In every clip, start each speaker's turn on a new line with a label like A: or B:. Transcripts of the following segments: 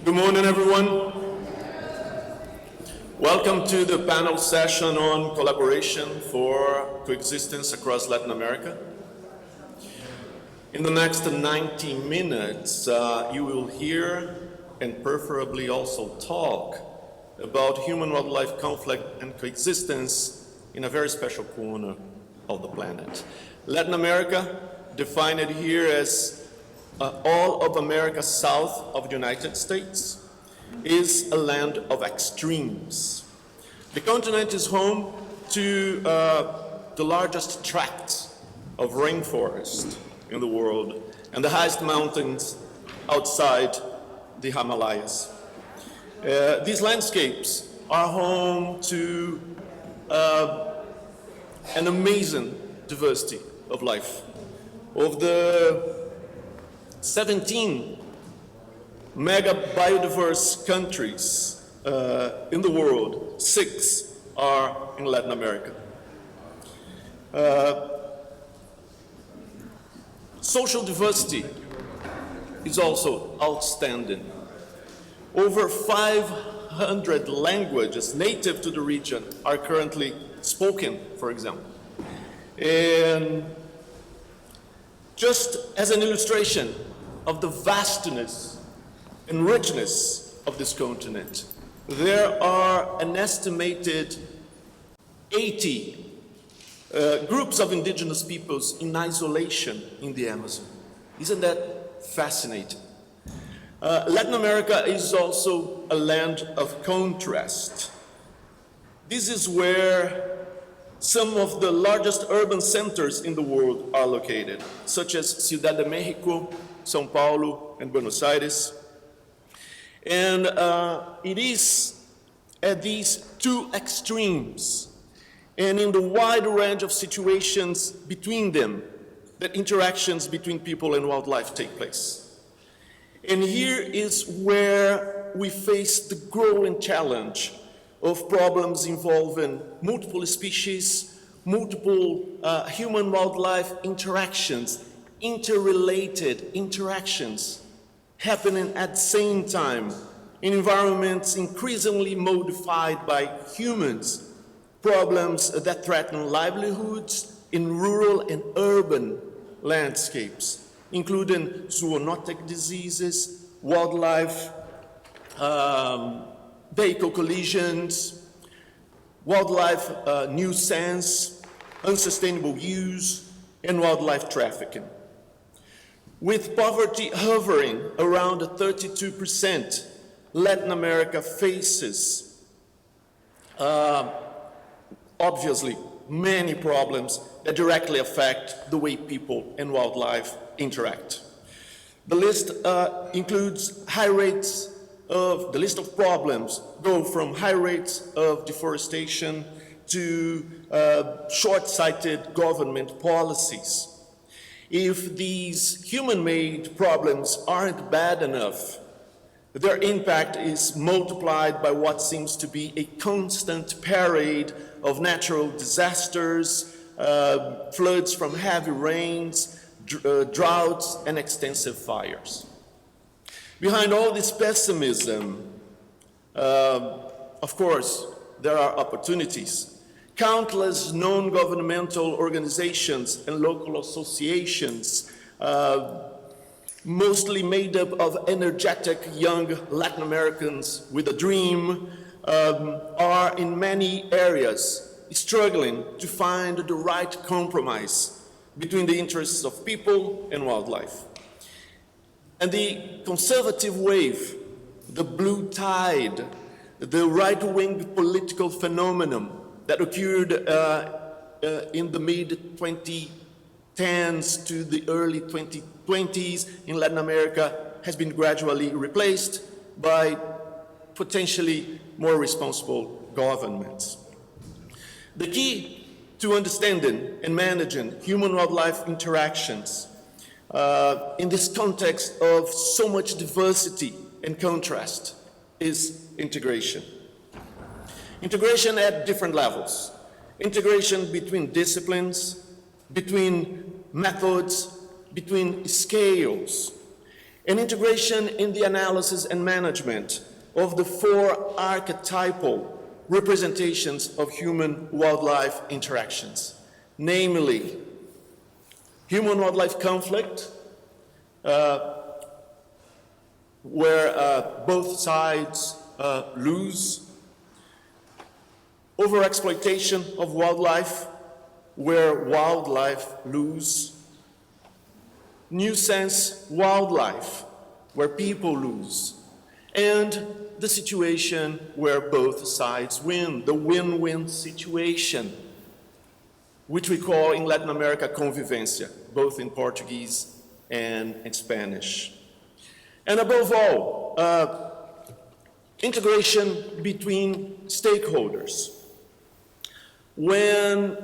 A: Good morning, everyone. Welcome to the panel session on collaboration for coexistence across Latin America. In the next 90 minutes, you will hear and preferably also talk about human-wildlife conflict and coexistence in a very special corner of the planet. Latin America, defined here as all of America south of the United States, is a land of extremes. The continent is home to the largest tracts of rainforest in the world and the highest mountains outside the Himalayas. These landscapes are home to an amazing diversity of life. Of the 17 mega biodiverse countries in the world, 6 are in Latin America. Social diversity is also outstanding. Over 500 languages native to the region are currently spoken, for example. And just as an illustration of the vastness and richness of this continent, there are an estimated 80 groups of indigenous peoples in isolation in the Amazon. Isn't that fascinating? Latin America is also a land of contrast. This is where some of the largest urban centers in the world are located, such as Ciudad de Mexico, São Paulo, and Buenos Aires. And it is at these two extremes and in the wide range of situations between them that interactions between people and wildlife take place. And here is where we face the growing challenge of problems involving multiple species, multiple human-wildlife interactions, interrelated interactions happening at the same time in environments increasingly modified by humans, problems that threaten livelihoods in rural and urban landscapes, including zoonotic diseases, wildlife, vehicle collisions, wildlife nuisance, unsustainable use, and wildlife trafficking. With poverty hovering around 32%, Latin America faces, obviously, many problems that directly affect the way people and wildlife interact. The list includes high rates of, the list of problems go from high rates of deforestation to short-sighted government policies. If these human-made problems aren't bad enough, their impact is multiplied by what seems to be a constant parade of natural disasters, floods from heavy rains, droughts, and extensive fires. Behind all this pessimism, of course, there are opportunities. Countless non-governmental organizations and local associations, mostly made up of energetic young Latin Americans with a dream, are in many areas struggling to find the right compromise between the interests of people and wildlife. And the conservative wave, the blue tide, the right-wing political phenomenon that occurred in the mid-2010s to the early 2020s in Latin America has been gradually replaced by potentially more responsible governments. The key to understanding and managing human-wildlife interactions in this context of so much diversity and contrast is integration. Integration at different levels. Integration between disciplines, between methods, between scales. and integration in the analysis and management of the four archetypal representations of human-wildlife interactions, namely human-wildlife conflict, where both sides lose, overexploitation of wildlife, where wildlife lose, nuisance wildlife, where people lose, and the situation where both sides win, the win-win situation, which we call in Latin America convivência, both in Portuguese and in Spanish. And above all, integration between stakeholders. When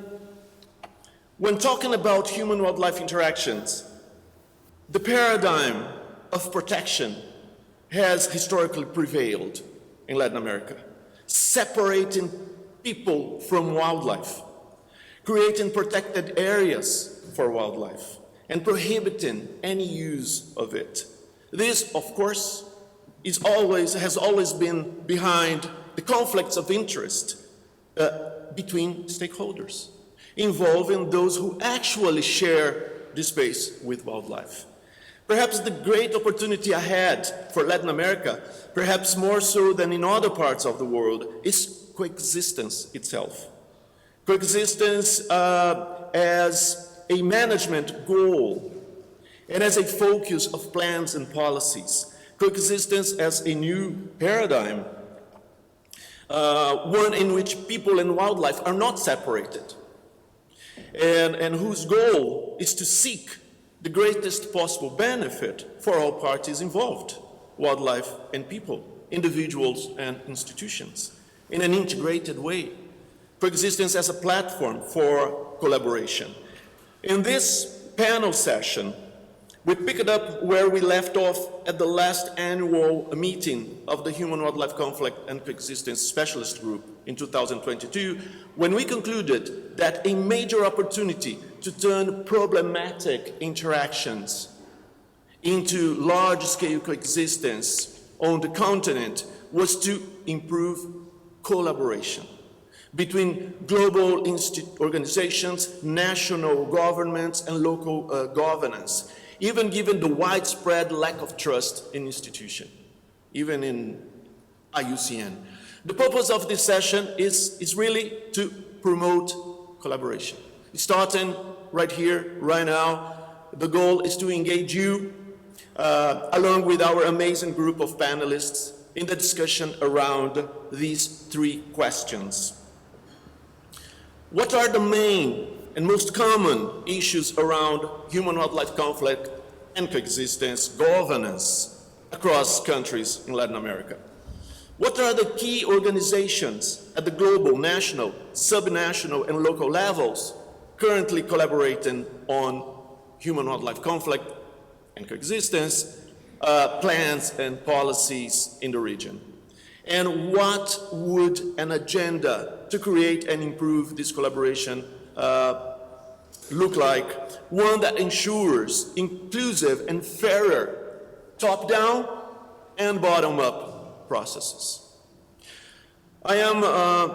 A: talking about human-wildlife interactions, the paradigm of protection has historically prevailed in Latin America, separating people from wildlife, creating protected areas for wildlife, and prohibiting any use of it. This, of course, has always been behind the conflicts of interest between stakeholders, involving those who actually share the space with wildlife. Perhaps the great opportunity ahead for Latin America, perhaps more so than in other parts of the world, is coexistence itself. Coexistence as a management goal and as a focus of plans and policies. Coexistence as a new paradigm, one in which people and wildlife are not separated, and whose goal is to seek the greatest possible benefit for all parties involved, wildlife and people, individuals and institutions, in an integrated way. Coexistence as a platform for collaboration. In this panel session, we pick it up where we left off at the last annual meeting of the Human-Wildlife Conflict and Coexistence Specialist Group in 2022, when we concluded that a major opportunity to turn problematic interactions into large-scale coexistence on the continent was to improve collaboration between global organizations, national governments, and local governance, even given the widespread lack of trust in institutions, even in IUCN. The purpose of this session is really to promote collaboration. Starting right here, right now, the goal is to engage you, along with our amazing group of panelists, in the discussion around these three questions. What are the main and most common issues around human-wildlife conflict and coexistence governance across countries in Latin America? What are the key organizations at the global, national, subnational, and local levels currently collaborating on human-wildlife conflict and coexistence plans and policies in the region? And what would an agenda to create and improve this collaboration look like? One that ensures inclusive and fairer top-down and bottom-up processes. I am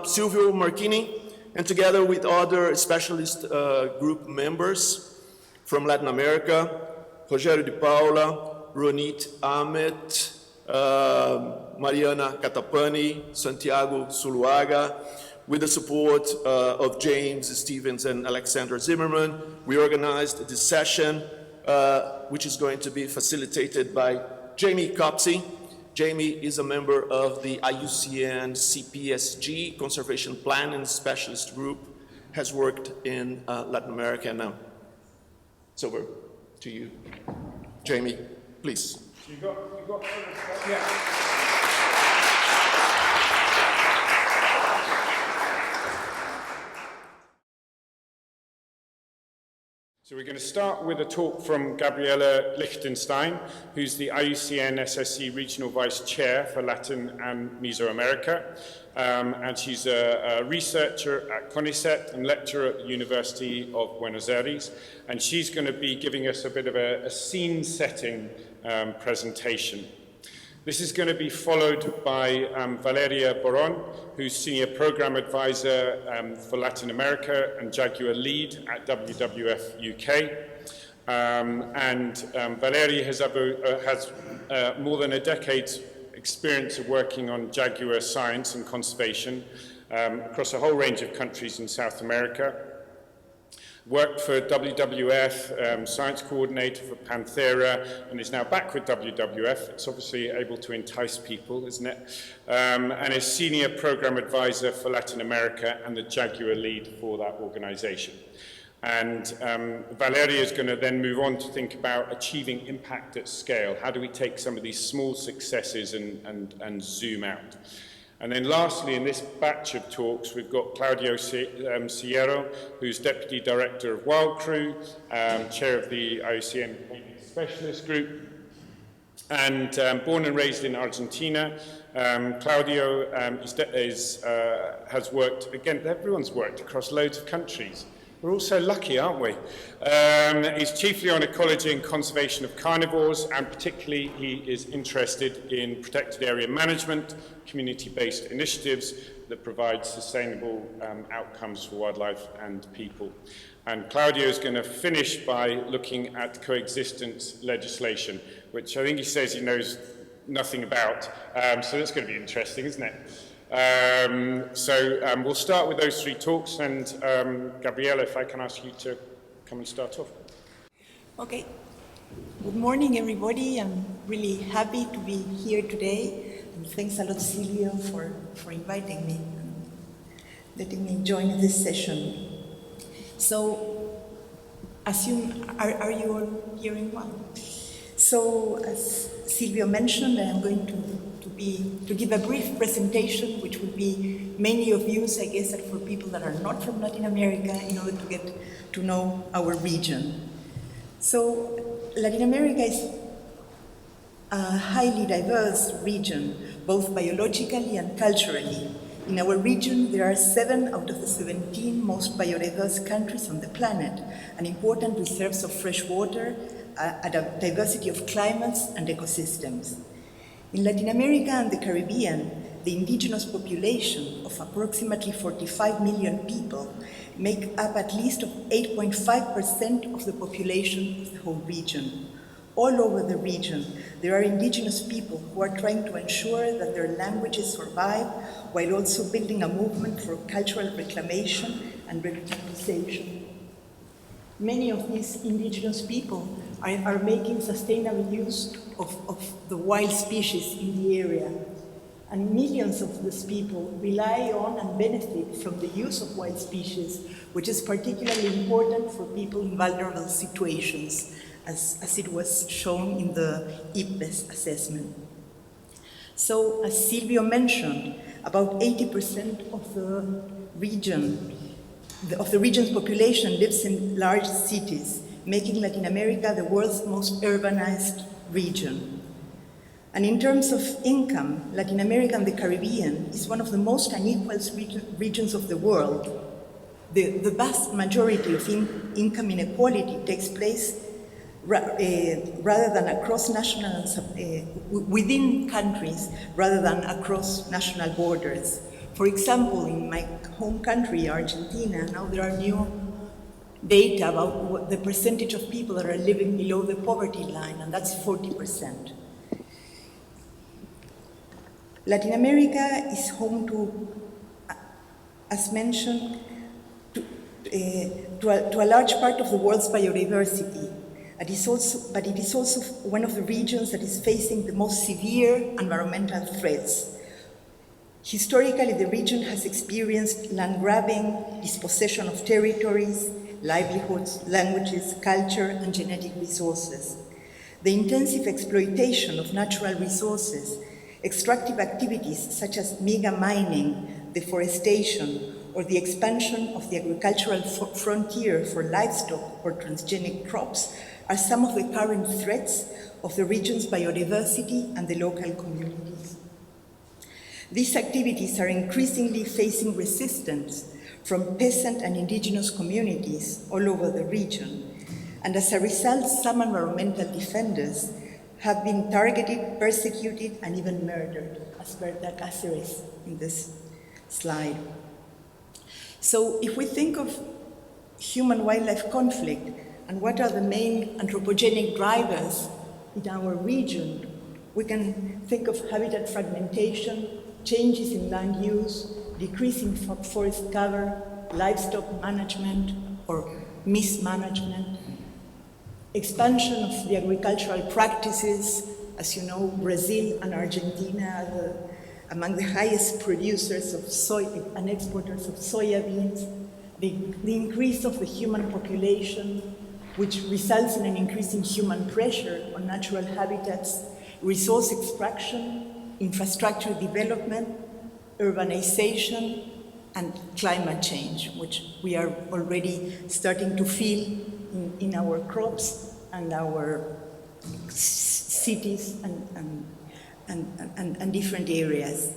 A: Silvio Marchini, and together with other specialist group members from Latin America, Rogério de Paula, Ronit Ahmet, Mariana Catapani, Santiago Zuluaga, with the support of James Stevens and Alexander Zimmerman, we organized this session, which is going to be facilitated by Jamie Copsey. Jamie is a member of the IUCN CPSG, Conservation Planning Specialist Group, has worked in Latin America, and now it's over to you. Jamie, please.
B: You got yeah. So we're going to start with a talk from Gabriela Lichtenstein, who's the IUCN SSC Regional Vice Chair for Latin and Mesoamerica. And she's a researcher at CONICET and lecturer at the University of Buenos Aires. And she's going to be giving us a bit of a scene setting presentation. This is going to be followed by Valeria Boron, who's Senior Program Advisor for Latin America and Jaguar Lead at WWF UK. Valeria has more than a decade's experience of working on jaguar science and conservation across a whole range of countries in South America. Worked for WWF, science coordinator for Panthera, and is now back with WWF. It's obviously able to entice people, isn't it? And is senior program advisor for Latin America and the Jaguar lead for that organization. And Valeria is going to then move on to think about achieving impact at scale. How do we take some of these small successes and zoom out? And then lastly, in this batch of talks, we've got Claudio Sillero, who's Deputy Director of WildCRU, Chair of the IUCN Specialist Group, and born and raised in Argentina. Claudio has worked, again, everyone's worked across loads of countries. We're all so lucky, aren't we? He's chiefly on ecology and conservation of carnivores, and particularly he is interested in protected area management, community-based initiatives that provide sustainable outcomes for wildlife and people. And Claudio is going to finish by looking at coexistence legislation, which I think he says he knows nothing about. So that's going to be interesting, isn't it? We'll start with those three talks, and Gabriela, if I can ask you to come and start off.
C: Okay. Good morning, everybody. I'm really happy to be here today, and thanks a lot, Silvio, for inviting me and letting me join this session. So, are you all hearing well? So, as Silvio mentioned, I'm going to give a brief presentation, which will be mainly of use, I guess, for people that are not from Latin America, in order to get to know our region. So, Latin America is a highly diverse region, both biologically and culturally. In our region, there are 7 out of the 17 most biodiverse countries on the planet, and important reserves of fresh water, a diversity of climates and ecosystems. In Latin America and the Caribbean, the indigenous population of approximately 45 million people make up at least 8.5% of the population of the whole region. All over the region, there are indigenous people who are trying to ensure that their languages survive, while also building a movement for cultural reclamation and revitalization. Many of these indigenous people are making sustainable use of the wild species in the area. And millions of these people rely on and benefit from the use of wild species, which is particularly important for people in vulnerable situations, as it was shown in the IPBES assessment. So, as Silvio mentioned, about 80% of the region's population lives in large cities, making Latin America the world's most urbanized region. And in terms of income, Latin America and the Caribbean is one of the most unequal regions of the world. The vast majority of income inequality takes place rather than across within countries rather than across national borders. For example, in my home country, Argentina, now there are new data about the percentage of people that are living below the poverty line, and that's 40%. Latin America is home to, as mentioned, to a large part of the world's biodiversity. But it is also one of the regions that is facing the most severe environmental threats. Historically, the region has experienced land grabbing, dispossession of territories, livelihoods, languages, culture, and genetic resources. The intensive exploitation of natural resources, extractive activities such as mega mining, deforestation, or the expansion of the agricultural frontier for livestock or transgenic crops are some of the current threats of the region's biodiversity and the local communities. These activities are increasingly facing resistance from peasant and indigenous communities all over the region. And as a result, some environmental defenders have been targeted, persecuted, and even murdered, as per the Cáceres in this slide. So if we think of human-wildlife conflict and what are the main anthropogenic drivers in our region, we can think of habitat fragmentation, changes in land use, decrease in forest cover, livestock management or mismanagement, expansion of the agricultural practices. As you know, Brazil and Argentina are among the highest producers of soy and exporters of soya beans, the increase of the human population, which results in an increase in human pressure on natural habitats, resource extraction, infrastructure development, urbanization, and climate change, which we are already starting to feel in our crops and our cities and different areas.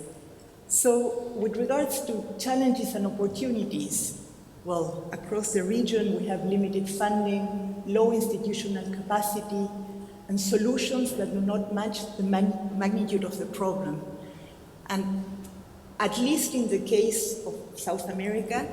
C: So with regards to challenges and opportunities, well, across the region we have limited funding, low institutional capacity, and solutions that do not match the magnitude of the problem. And at least in the case of South America,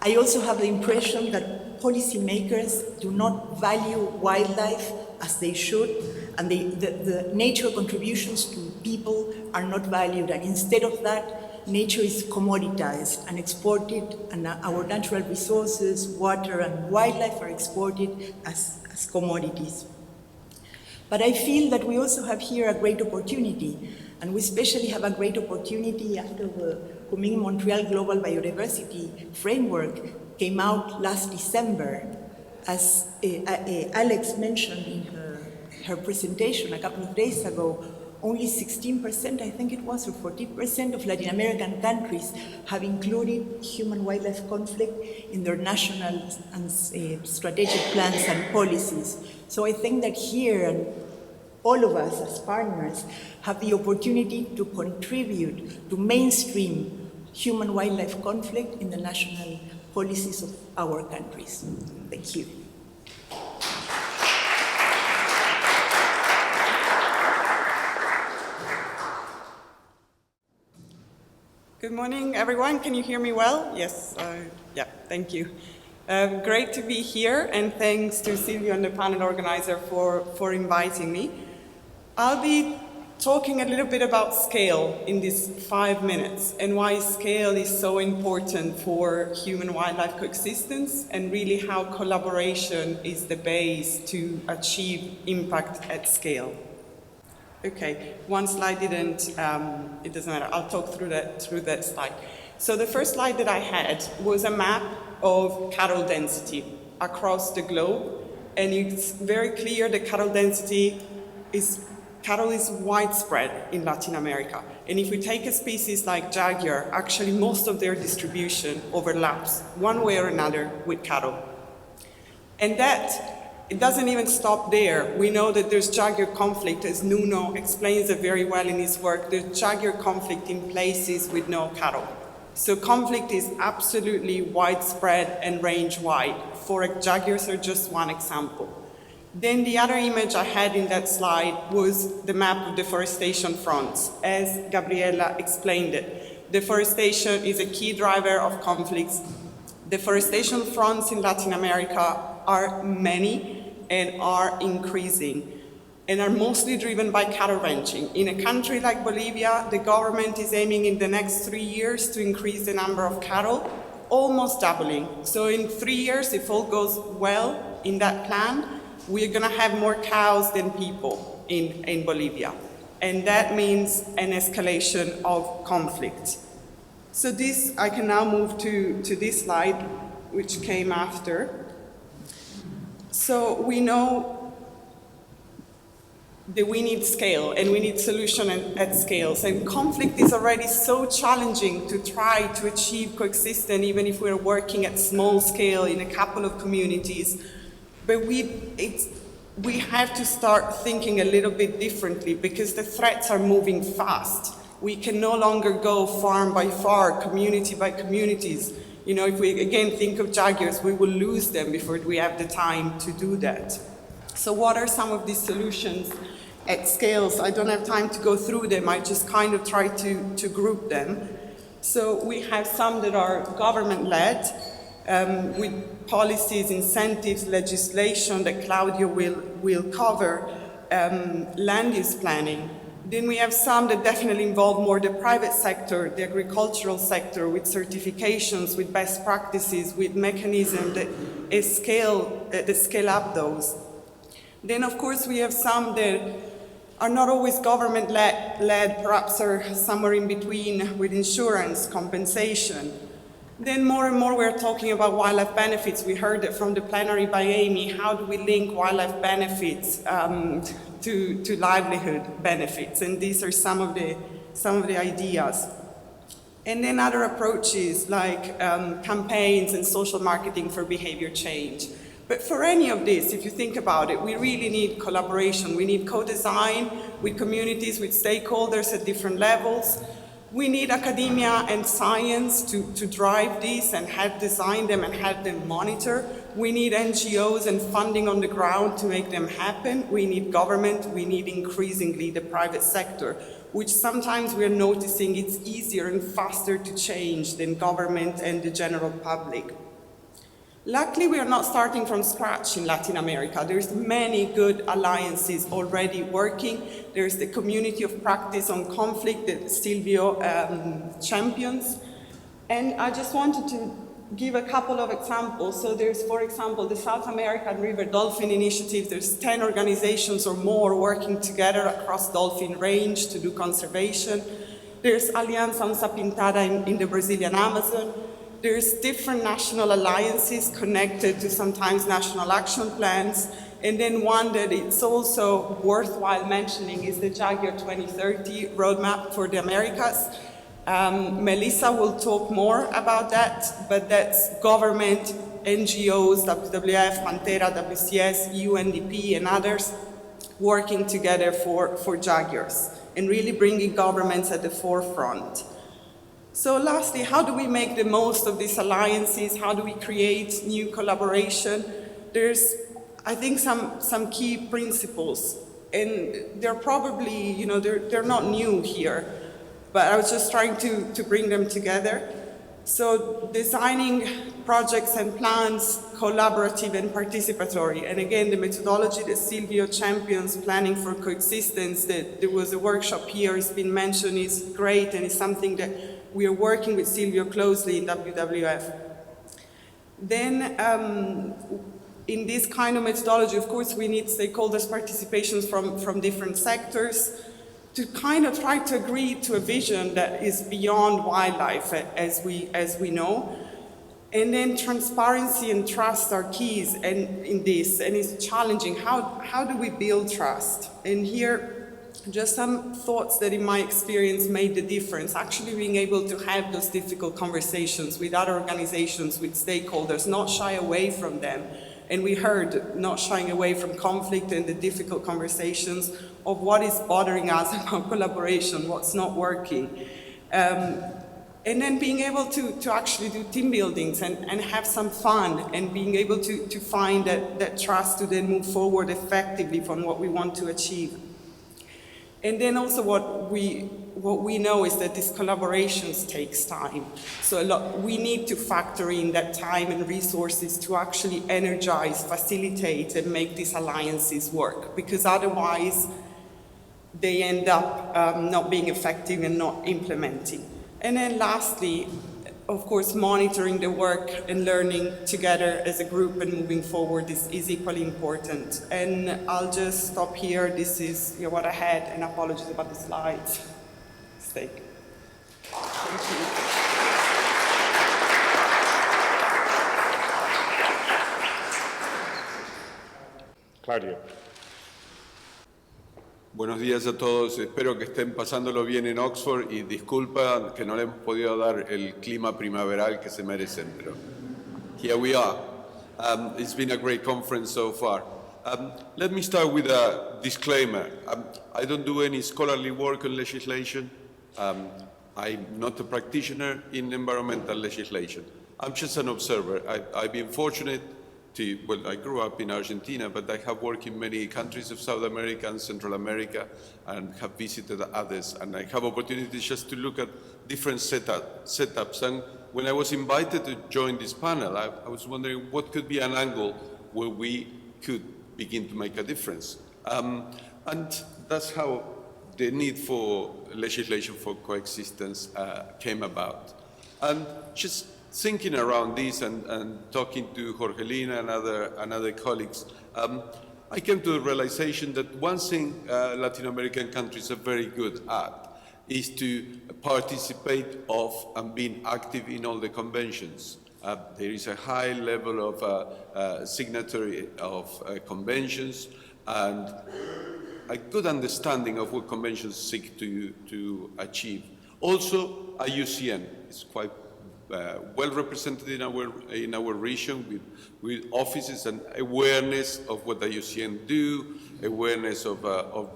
C: I also have the impression that policymakers do not value wildlife as they should, and the nature contributions to people are not valued, and instead of that, nature is commoditized and exported, and our natural resources, water and wildlife are exported as commodities. But I feel that we also have here a great opportunity, and we especially have a great opportunity after the Kunming-Montreal Global Biodiversity Framework came out last December. As Alex mentioned in her presentation a couple of days ago, only 16%, I think it was, or 14% of Latin American countries have included human-wildlife conflict in their national and strategic plans and policies. So I think that here, and all of us as partners have the opportunity to contribute to mainstream human-wildlife conflict in the national policies of our countries. Thank you.
D: Good morning, everyone. Can you hear me well? Yes, yeah, thank you. Great to be here, and thanks to Silvio and the panel organizer for inviting me. I'll be talking a little bit about scale in these 5 minutes, and why scale is so important for human-wildlife coexistence, and really how collaboration is the base to achieve impact at scale. Okay, one slide didn't, it doesn't matter, I'll talk through that slide. So the first slide that I had was a map of cattle density across the globe, and it's very clear that cattle is widespread in Latin America. And if we take a species like jaguar, actually most of their distribution overlaps one way or another with cattle. And that, it doesn't even stop there. We know that there's jaguar conflict, as Nuno explains it very well in his work. There's jaguar conflict in places with no cattle. So conflict is absolutely widespread and range-wide. Jaguars are just one example. Then the other image I had in that slide was the map of deforestation fronts, as Gabriela explained it. Deforestation is a key driver of conflicts. Deforestation fronts in Latin America are many and are increasing, and are mostly driven by cattle ranching. In a country like Bolivia, the government is aiming in the next 3 years to increase the number of cattle, almost doubling. So in 3 years, if all goes well in that plan, we're gonna have more cows than people in Bolivia. And that means an escalation of conflict. So this, I can now move to this slide, which came after. So we know that we need scale, and we need solution at scales. And conflict is already so challenging to try to achieve coexistence, even if we're working at small scale in a couple of communities. But we have to start thinking a little bit differently, because the threats are moving fast. We can no longer go farm by farm, community by communities. You know, if we again think of jaguars, we will lose them before we have the time to do that. So what are some of these solutions at scales? I don't have time to go through them. I just kind of try to group them. So we have some that are government-led, with policies, incentives, legislation that Claudio will cover, land use planning. Then we have some that definitely involve more the private sector, the agricultural sector, with certifications, with best practices, with mechanisms that scale up those. Then, of course, we have some that are not always government-led, perhaps are somewhere in between with insurance, compensation. Then more and more we're talking about wildlife benefits. We heard it from the plenary by Amy. How do we link wildlife benefits to livelihood benefits? And these are some of the ideas. And then other approaches like campaigns and social marketing for behavior change. But for any of this, if you think about it, we really need collaboration. We need co-design with communities, with stakeholders at different levels. We need academia and science to drive this and help design them and help them monitor. We need NGOs and funding on the ground to make them happen. We need government. We need increasingly the private sector, which sometimes we're noticing it's easier and faster to change than government and the general public. Luckily, we are not starting from scratch in Latin America. There's many good alliances already working. There's the community of practice on conflict that Silvio champions. And I just wanted to give a couple of examples. So there's, for example, the South American River Dolphin Initiative. There's 10 organizations or more working together across dolphin range to do conservation. There's Aliança Onça Pintada in the Brazilian Amazon. There's different national alliances connected to sometimes national action plans. And then one that it's also worthwhile mentioning is the Jaguar 2030 roadmap for the Americas. Melissa will talk more about that, but that's government, NGOs, WWF, Pantera, WCS, UNDP, and others working together for Jaguars and really bringing governments at the forefront. So lastly, how do we make the most of these alliances? How do we create new collaboration? There's, I think, some key principles, and they're probably, they're not new here, but I was just trying to bring them together. So designing projects and plans, collaborative and participatory. And again, the methodology that Silvio champions, planning for coexistence, that there was a workshop here, it's been mentioned, is great, and it's something that we are working with Silvio closely in WWF. Then, in this kind of methodology, of course, we need stakeholders' participations from different sectors to kind of try to agree to a vision that is beyond wildlife, as we know. And then transparency and trust are keys in this, and it's challenging. How do we build trust? And here, just some thoughts that in my experience made the difference, actually being able to have those difficult conversations with other organizations, with stakeholders, not shy away from them. And we heard not shying away from conflict and the difficult conversations of what is bothering us about collaboration, what's not working. And then being able to actually do team buildings and have some fun and being able to find that trust to then move forward effectively from what we want to achieve. And then also what we know is that these collaborations takes time. So we need to factor in that time and resources to actually energize, facilitate, and make these alliances work, because otherwise they end up not being effective and not implementing. And then lastly, of course, monitoring the work and learning together as a group and moving forward is equally important. And I'll just stop here. This is what I had, and apologies about the slides. Mistake. Thank you.
B: Claudio.
E: Buenos días a todos, espero que estén pasándolo bien en Oxford y disculpa que no le hemos podido dar el clima primaveral que se merecen, pero here we are. It's been a great conference so far. Let me start with a disclaimer. I don't do any scholarly work on legislation. I'm not a practitioner in environmental legislation. I'm just an observer. I've been fortunate well, I grew up in Argentina, but I have worked in many countries of South America and Central America and have visited others. And I have opportunities just to look at different setups. And when I was invited to join this panel, I was wondering what could be an angle where we could begin to make a difference. And that's how the need for legislation for coexistence came about. And just thinking around this and talking to Jorgelina and other colleagues, I came to the realization that one thing Latin American countries are very good at is to participate of and being active in all the conventions. There is a high level of signatory of conventions and a good understanding of what conventions seek to achieve. Also, IUCN is quite well represented in our region with offices and awareness of what IUCN do, awareness of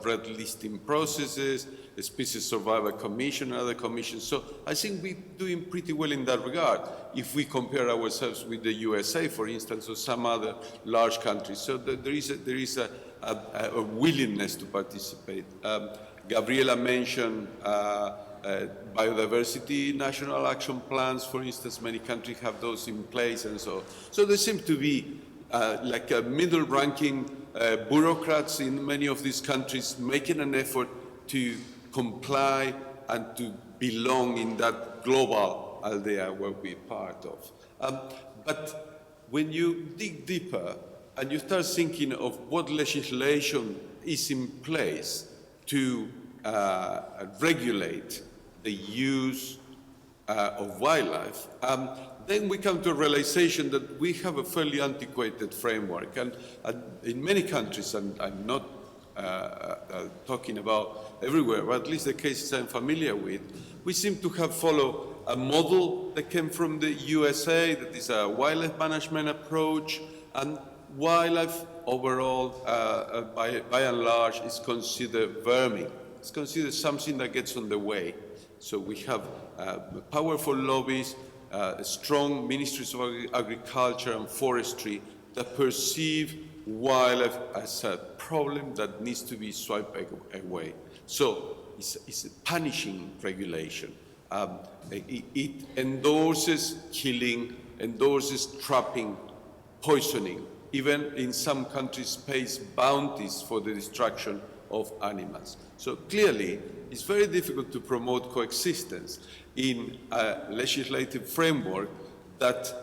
E: red listing processes, the Species Survival Commission and other commissions. So I think we're doing pretty well in that regard if we compare ourselves with the USA, for instance, or some other large countries. So there is a willingness to participate. Gabriela mentioned biodiversity national action plans, for instance. Many countries have those in place, and so there seem to be like a middle-ranking bureaucrats in many of these countries making an effort to comply and to belong in that global aldea where we're part of. But when you dig deeper and you start thinking of what legislation is in place to regulate the use of wildlife, then we come to a realization that we have a fairly antiquated framework. And in many countries, and I'm not talking about everywhere, but at least the cases I'm familiar with, we seem to have followed a model that came from the USA, that is a wildlife management approach, and wildlife overall, by and large, is considered vermin. It's considered something that gets on the way. So we have powerful lobbies, strong ministries of agriculture and forestry that perceive wildlife as a problem that needs to be swiped away. So it's a punishing regulation. It endorses killing, endorses trapping, poisoning, even in some countries pays bounties for the destruction of animals. So clearly, it's very difficult to promote coexistence in a legislative framework that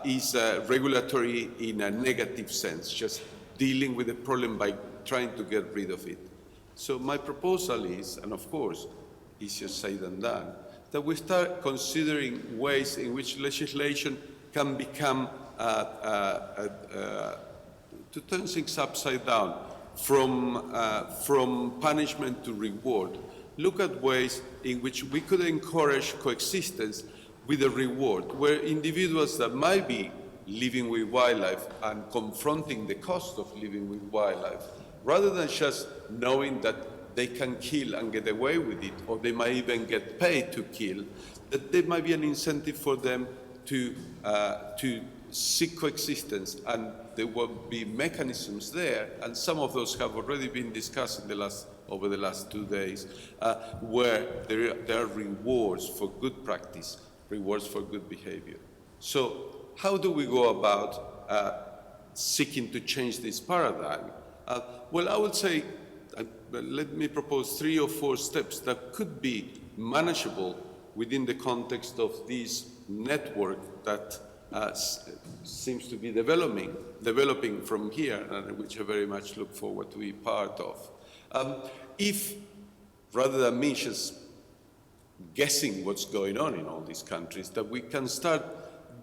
E: is regulatory in a negative sense, just dealing with the problem by trying to get rid of it. So my proposal is, and of course, easier said than done, that we start considering ways in which legislation can become, to turn things upside down, from punishment to reward. Look at ways in which we could encourage coexistence with a reward, where individuals that might be living with wildlife and confronting the cost of living with wildlife, rather than just knowing that they can kill and get away with it, or they might even get paid to kill, that there might be an incentive for them to seek coexistence, and there will be mechanisms there, and some of those have already been discussed over the last 2 days, where there are rewards for good practice, rewards for good behavior. So how do we go about seeking to change this paradigm? Well, I would say, let me propose 3 or 4 steps that could be manageable within the context of this network that seems to be developing from here, and which I very much look forward to be part of. If, rather than me just guessing what's going on in all these countries, that we can start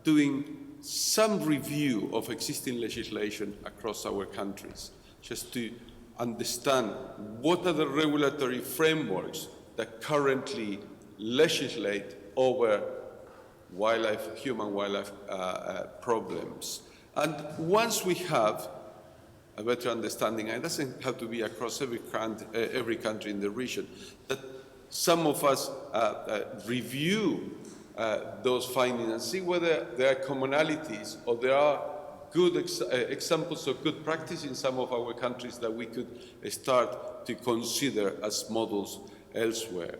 E: doing some review of existing legislation across our countries, just to understand what are the regulatory frameworks that currently legislate over human-wildlife problems. And once we have a better understanding, and it doesn't have to be across every country in the region, that some of us review those findings and see whether there are commonalities or there are good examples of good practice in some of our countries that we could start to consider as models elsewhere.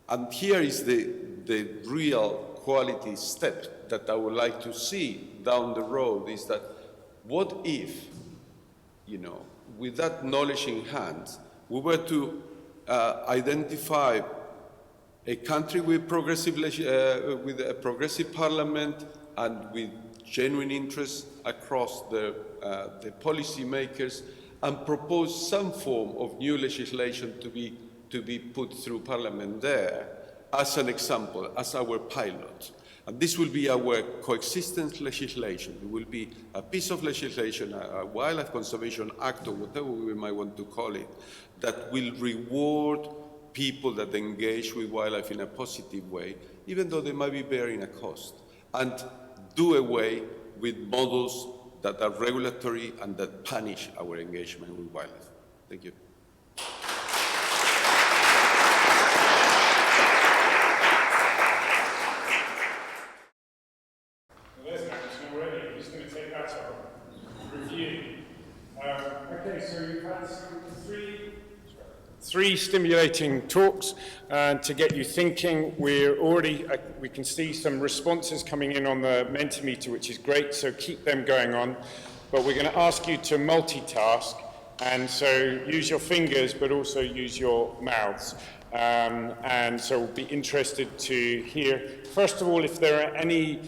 E: And here is the real quality step that I would like to see down the road, is that what if, with that knowledge in hand, we were to identify a country with a progressive parliament and with genuine interest across the policy makers, and propose some form of new legislation to be put through parliament there as an example, as our pilot. And this will be our coexistence legislation. It will be a piece of legislation, a Wildlife Conservation Act, or whatever we might want to call it, that will reward people that engage with wildlife in a positive way, even though they might be bearing a cost, and do away with models that are regulatory and that punish our engagement with wildlife. Thank you.
B: There's an action already. I'm just going to take that up. Review. Okay, so you've had three stimulating talks to get you thinking. We're already, we can see some responses coming in on the Mentimeter, which is great, so keep them going on. But we're going to ask you to multitask, and so use your fingers, but also use your mouths. And so we'll be interested to hear, first of all, if there are any,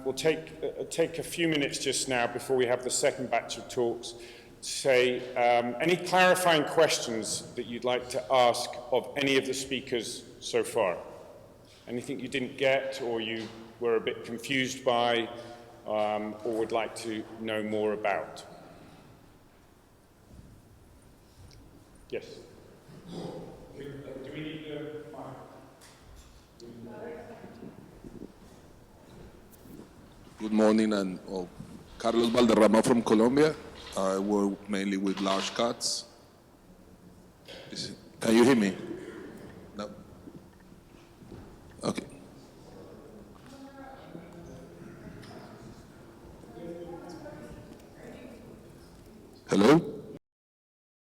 B: we'll take a few minutes just now before we have the second batch of talks, say any clarifying questions that you'd like to ask of any of the speakers so far. Anything you didn't get, or you were a bit confused by, or would like to know more about? Yes. Do we need the mic?
F: Good morning, and Carlos Valderrama from Colombia. I work mainly with large cats. Can you hear me? No? Okay. Hello?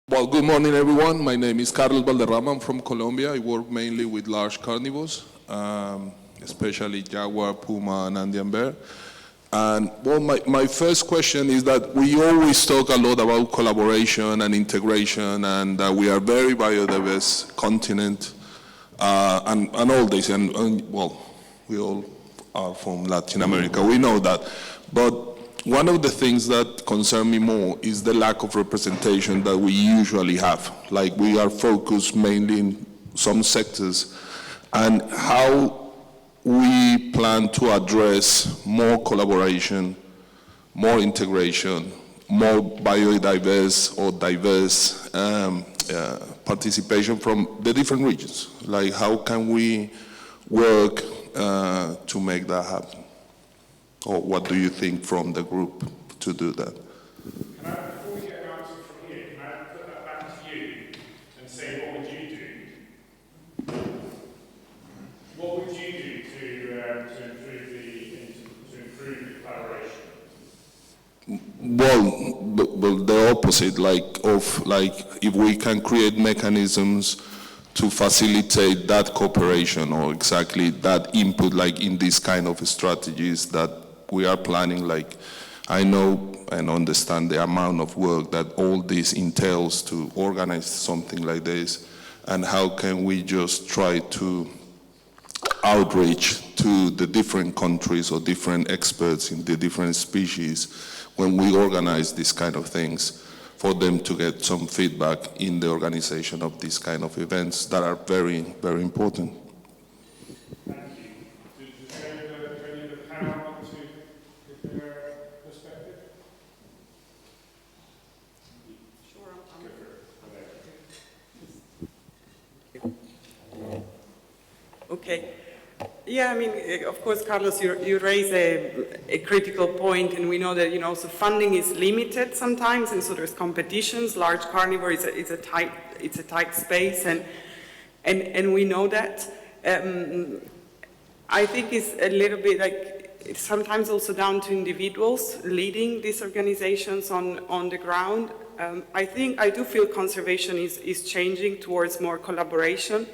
F: Well, good morning, everyone. My name is Carlos Valderrama. I'm from Colombia. I work mainly with large carnivores, especially jaguar, puma, and Andean bear. And well, my first question is that we always talk a lot about collaboration and integration, and we are a very biodiverse continent, and all this, and well, we all are from Latin America, we know that. But one of the things that concern me more is the lack of representation that we usually have. Like, we are focused mainly in some sectors, and how we plan to address more collaboration, more integration, more biodiverse or diverse participation from the different regions. Like, how can we work to make that happen? Or what do you think from the group to do that?
B: Can I, before we get an answer from here, can I put that back to you and say, what would you do? What would you do to improve the collaboration?
F: Well, the opposite, if we can create mechanisms to facilitate that cooperation, or exactly that input, like in these kind of strategies that we are planning. Like, I know and understand the amount of work that all this entails to organize something like this, and how can we just try to outreach to the different countries or different experts in the different species when we organize these kind of things, for them to get some feedback in the organization of these kind of events that are very, very important.
B: Thank you. Does any of the panel want to give their perspective?
D: Sure.
B: Go for it.
D: Okay. Yeah, I mean, of course, Carlos, you raise a critical point, and we know that, so funding is limited sometimes, and so there's competitions. Large carnivore is a tight space, and we know that. I think it's a little bit like, it's sometimes also down to individuals leading these organizations on the ground. I do feel conservation is changing towards more collaboration.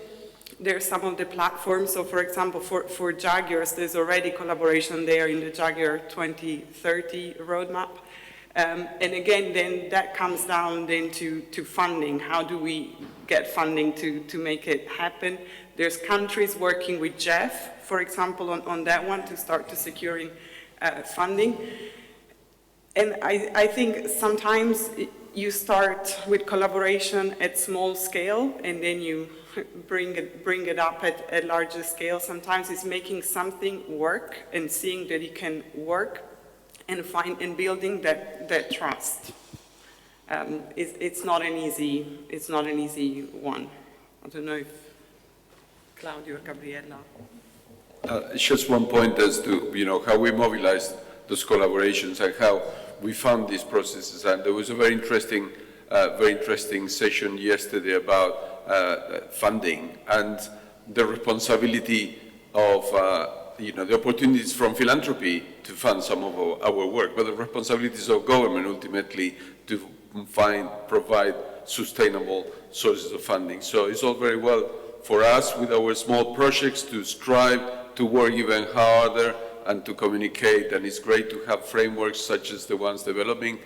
D: There's some of the platforms, so for example, for jaguars, there's already collaboration there in the Jaguar 2030 roadmap. And again, then that comes down then to funding. How do we get funding to make it happen? There's countries working with Jeff, for example, on that one to start to securing funding. And I think sometimes you start with collaboration at small scale and then you bring it up at larger scale. Sometimes it's making something work and seeing that it can work and building that trust. It's not an easy one. I don't know if Claudio or Gabriela.
E: Just one point as to how we mobilize those collaborations and how we fund these processes. And there was a very interesting session yesterday about funding and the responsibility of the opportunities from philanthropy to fund some of our work, but the responsibilities of government ultimately to provide sustainable sources of funding. So it's all very well for us with our small projects to strive to work even harder and to communicate, and it's great to have frameworks such as the ones developing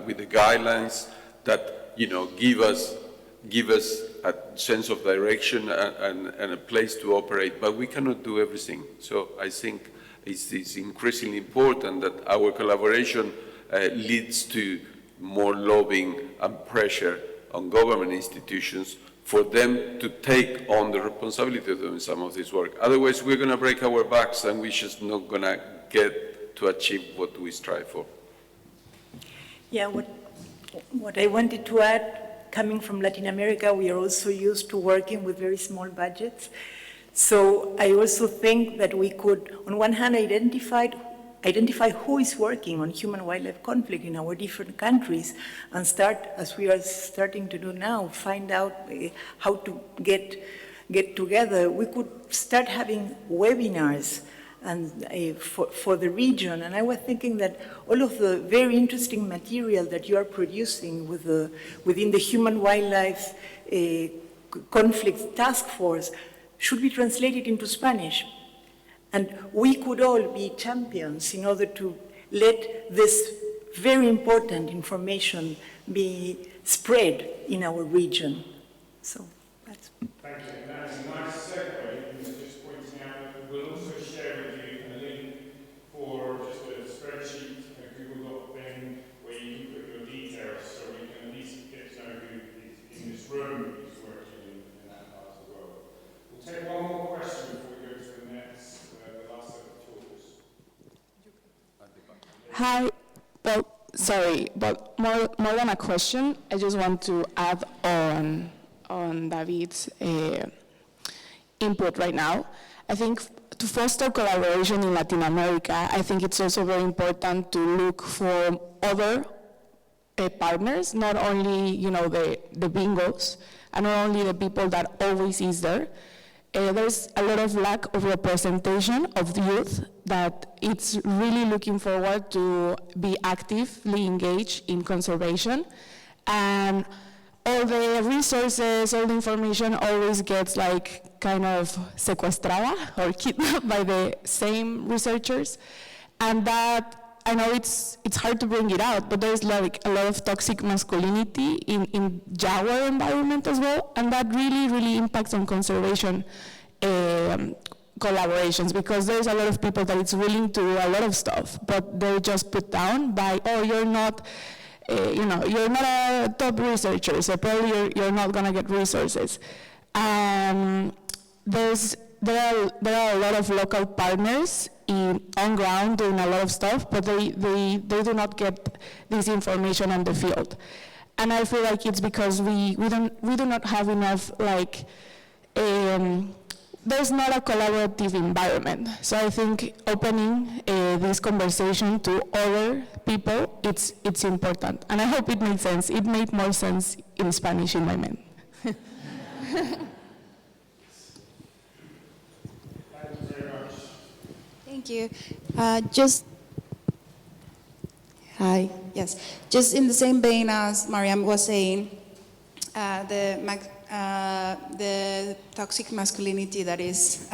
E: with the guidelines that give us a sense of direction and a place to operate, but we cannot do everything. So I think it's increasingly important that our collaboration leads to more lobbying and pressure on government institutions for them to take on the responsibility of doing some of this work. Otherwise, we're going to break our backs and we're just not going to get to achieve what we strive for.
C: Yeah, what I wanted to add, coming from Latin America, we are also used to working with very small budgets. So I also think that we could, on one hand, identify who is working on human-wildlife conflict in our different countries and start, as we are starting to do now, find out how to get together. We could start having webinars and for the region. And I was thinking that all of the very interesting material that you are producing within the Human-Wildlife Conflict Task Force should be translated into Spanish. And we could all be champions in order to let this very important information be spread in our region. So that's...
B: Thank you. And that's a nice segue into just pointing out that we'll also share with you a link for just a spreadsheet, a Google Doc thing, where you can put your details so we can at least get to know who is in this room is working in that part of the world. We'll take one more question before we go to the next.
G: Hi, well, sorry, but more than a question, I just want to add on David's input right now. I think to foster collaboration in Latin America, I think it's also very important to look for other partners, not only the bingos, and not only the people that always is there. There's a lot of lack of representation of the youth that it's really looking forward to be actively engaged in conservation. And all the resources, all the information always gets like kind of secuestrada or kidnapped by the same researchers. And that, I know it's hard to bring it out, but there's like a lot of toxic masculinity in jaguar environment as well, and that really impacts on conservation collaborations, because there's a lot of people that it's willing to do a lot of stuff, but they're just put down by, oh, you're not, you're not a top researcher, so probably you're not gonna get resources. There are a lot of local partners on ground doing a lot of stuff, but they do not get this information on the field. And I feel like it's because we do not have enough, like, there's not a collaborative environment. So I think opening this conversation to other people, it's important. And I hope it made sense. It made more sense in Spanish in my mind.
H: Thank you. Hi, yes. Just in the same vein as Mariam was saying, the toxic masculinity that is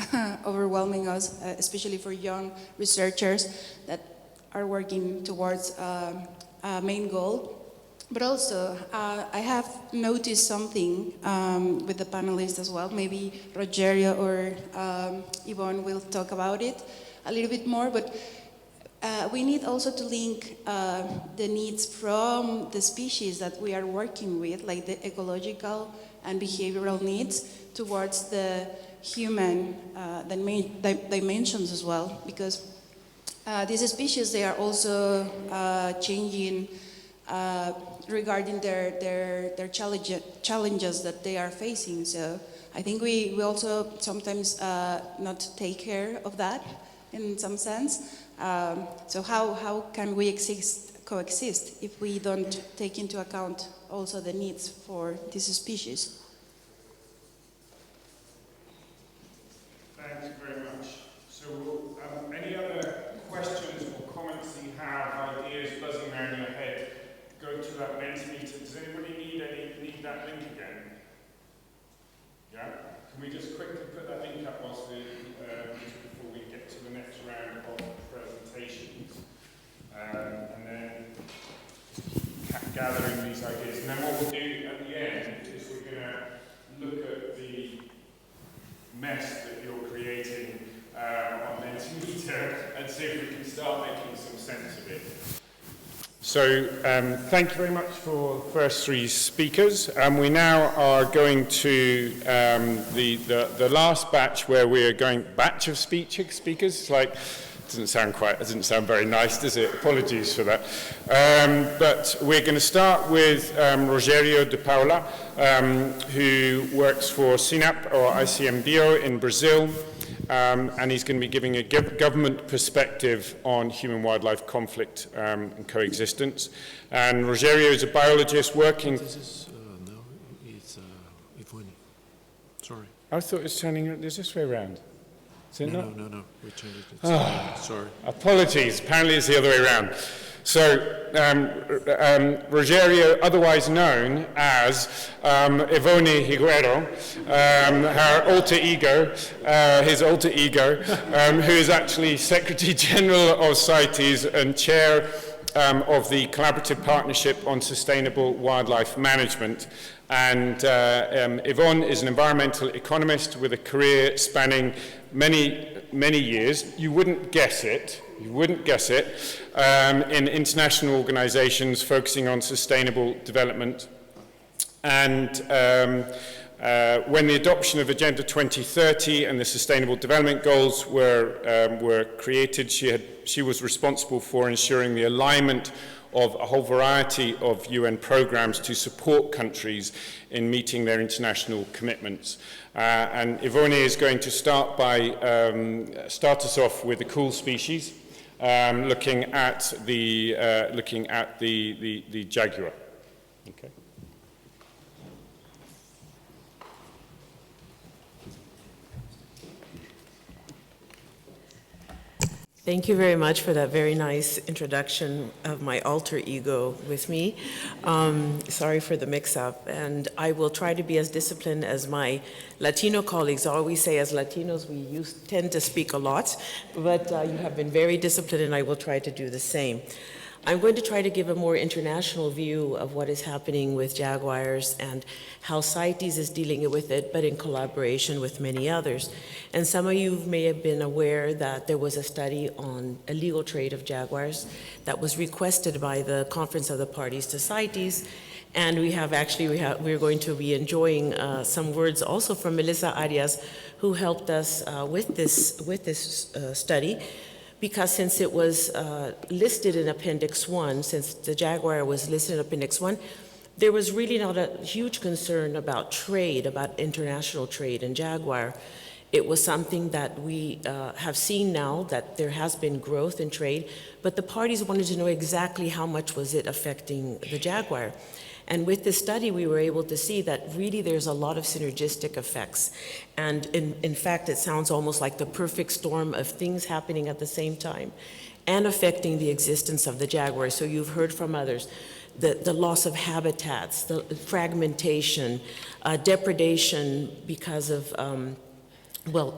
H: overwhelming us, especially for young researchers that are working towards a main goal. But also, I have noticed something with the panelists as well. Maybe Rogério or Ivonne will talk about it a little bit more, but we need also to link the needs from the species that we are working with, like the ecological and behavioral needs, towards the human dimensions as well, because these species, they are also changing regarding their challenges that they are facing. So I think we also sometimes not take care of that in some sense. So how can we coexist if we don't take into account also the needs for these species?
B: Thank you very much. So any other questions or comments you have, ideas buzzing around your head, go to that Mentimeter. Does anybody need that link again? Yeah? Can we just quickly put that link up whilst before we get to the next round of presentations? And then gathering these ideas. And then what we'll do at the end is we're going to look at the mess that you're creating on Mentimeter and see if we can start making some sense of it. So thank you very much for the first three speakers. We now are going to the last batch where we're going, batch of speakers. It's like, doesn't sound very nice, does it? Apologies for that. But we're going to start with Rogério de Paula, who works for Cenap-ICMBio in Brazil. And he's going to be giving a government perspective on human-wildlife conflict and coexistence. And Rogério is a biologist working...
A: This is, no, it's Ivonne. Sorry.
B: I thought it was turning... Is this way around? Is it not?
A: No, we changed it. Sorry.
B: Apologies. Apparently it's the other way around. So, Rogério, otherwise known as Ivonne Higuero, her alter ego, his alter ego, who is actually Secretary General of CITES and Chair of the Collaborative Partnership on Sustainable Wildlife Management. And Ivonne is an environmental economist with a career spanning many years. You wouldn't guess it. In international organizations focusing on sustainable development. And when the adoption of Agenda 2030 and the Sustainable Development Goals were created, she was responsible for ensuring the alignment of a whole variety of UN programs to support countries in meeting their international commitments. And Ivonne is going to start us off with the cool species. Looking at the jaguar. Okay.
I: Thank you very much for that very nice introduction of my alter ego with me. Sorry for the mix-up, and I will try to be as disciplined as my Latino colleagues always say. As Latinos, we tend to speak a lot, but you have been very disciplined, and I will try to do the same. I'm going to try to give a more international view of what is happening with jaguars and how CITES is dealing with it, but in collaboration with many others. And some of you may have been aware that there was a study on illegal trade of jaguars that was requested by the Conference of the Parties to CITES. And we're going to be enjoying some words also from Melissa Arias, who helped us with this study. Because since it was listed in Appendix 1, since the jaguar was listed in Appendix 1, there was really not a huge concern about trade, about international trade in jaguar. It was something that we have seen now that there has been growth in trade, but the parties wanted to know exactly how much was it affecting the jaguar. And with this study, we were able to see that really there's a lot of synergistic effects. And in fact, it sounds almost like the perfect storm of things happening at the same time and affecting the existence of the jaguar. So you've heard from others, the loss of habitats, the fragmentation, depredation because of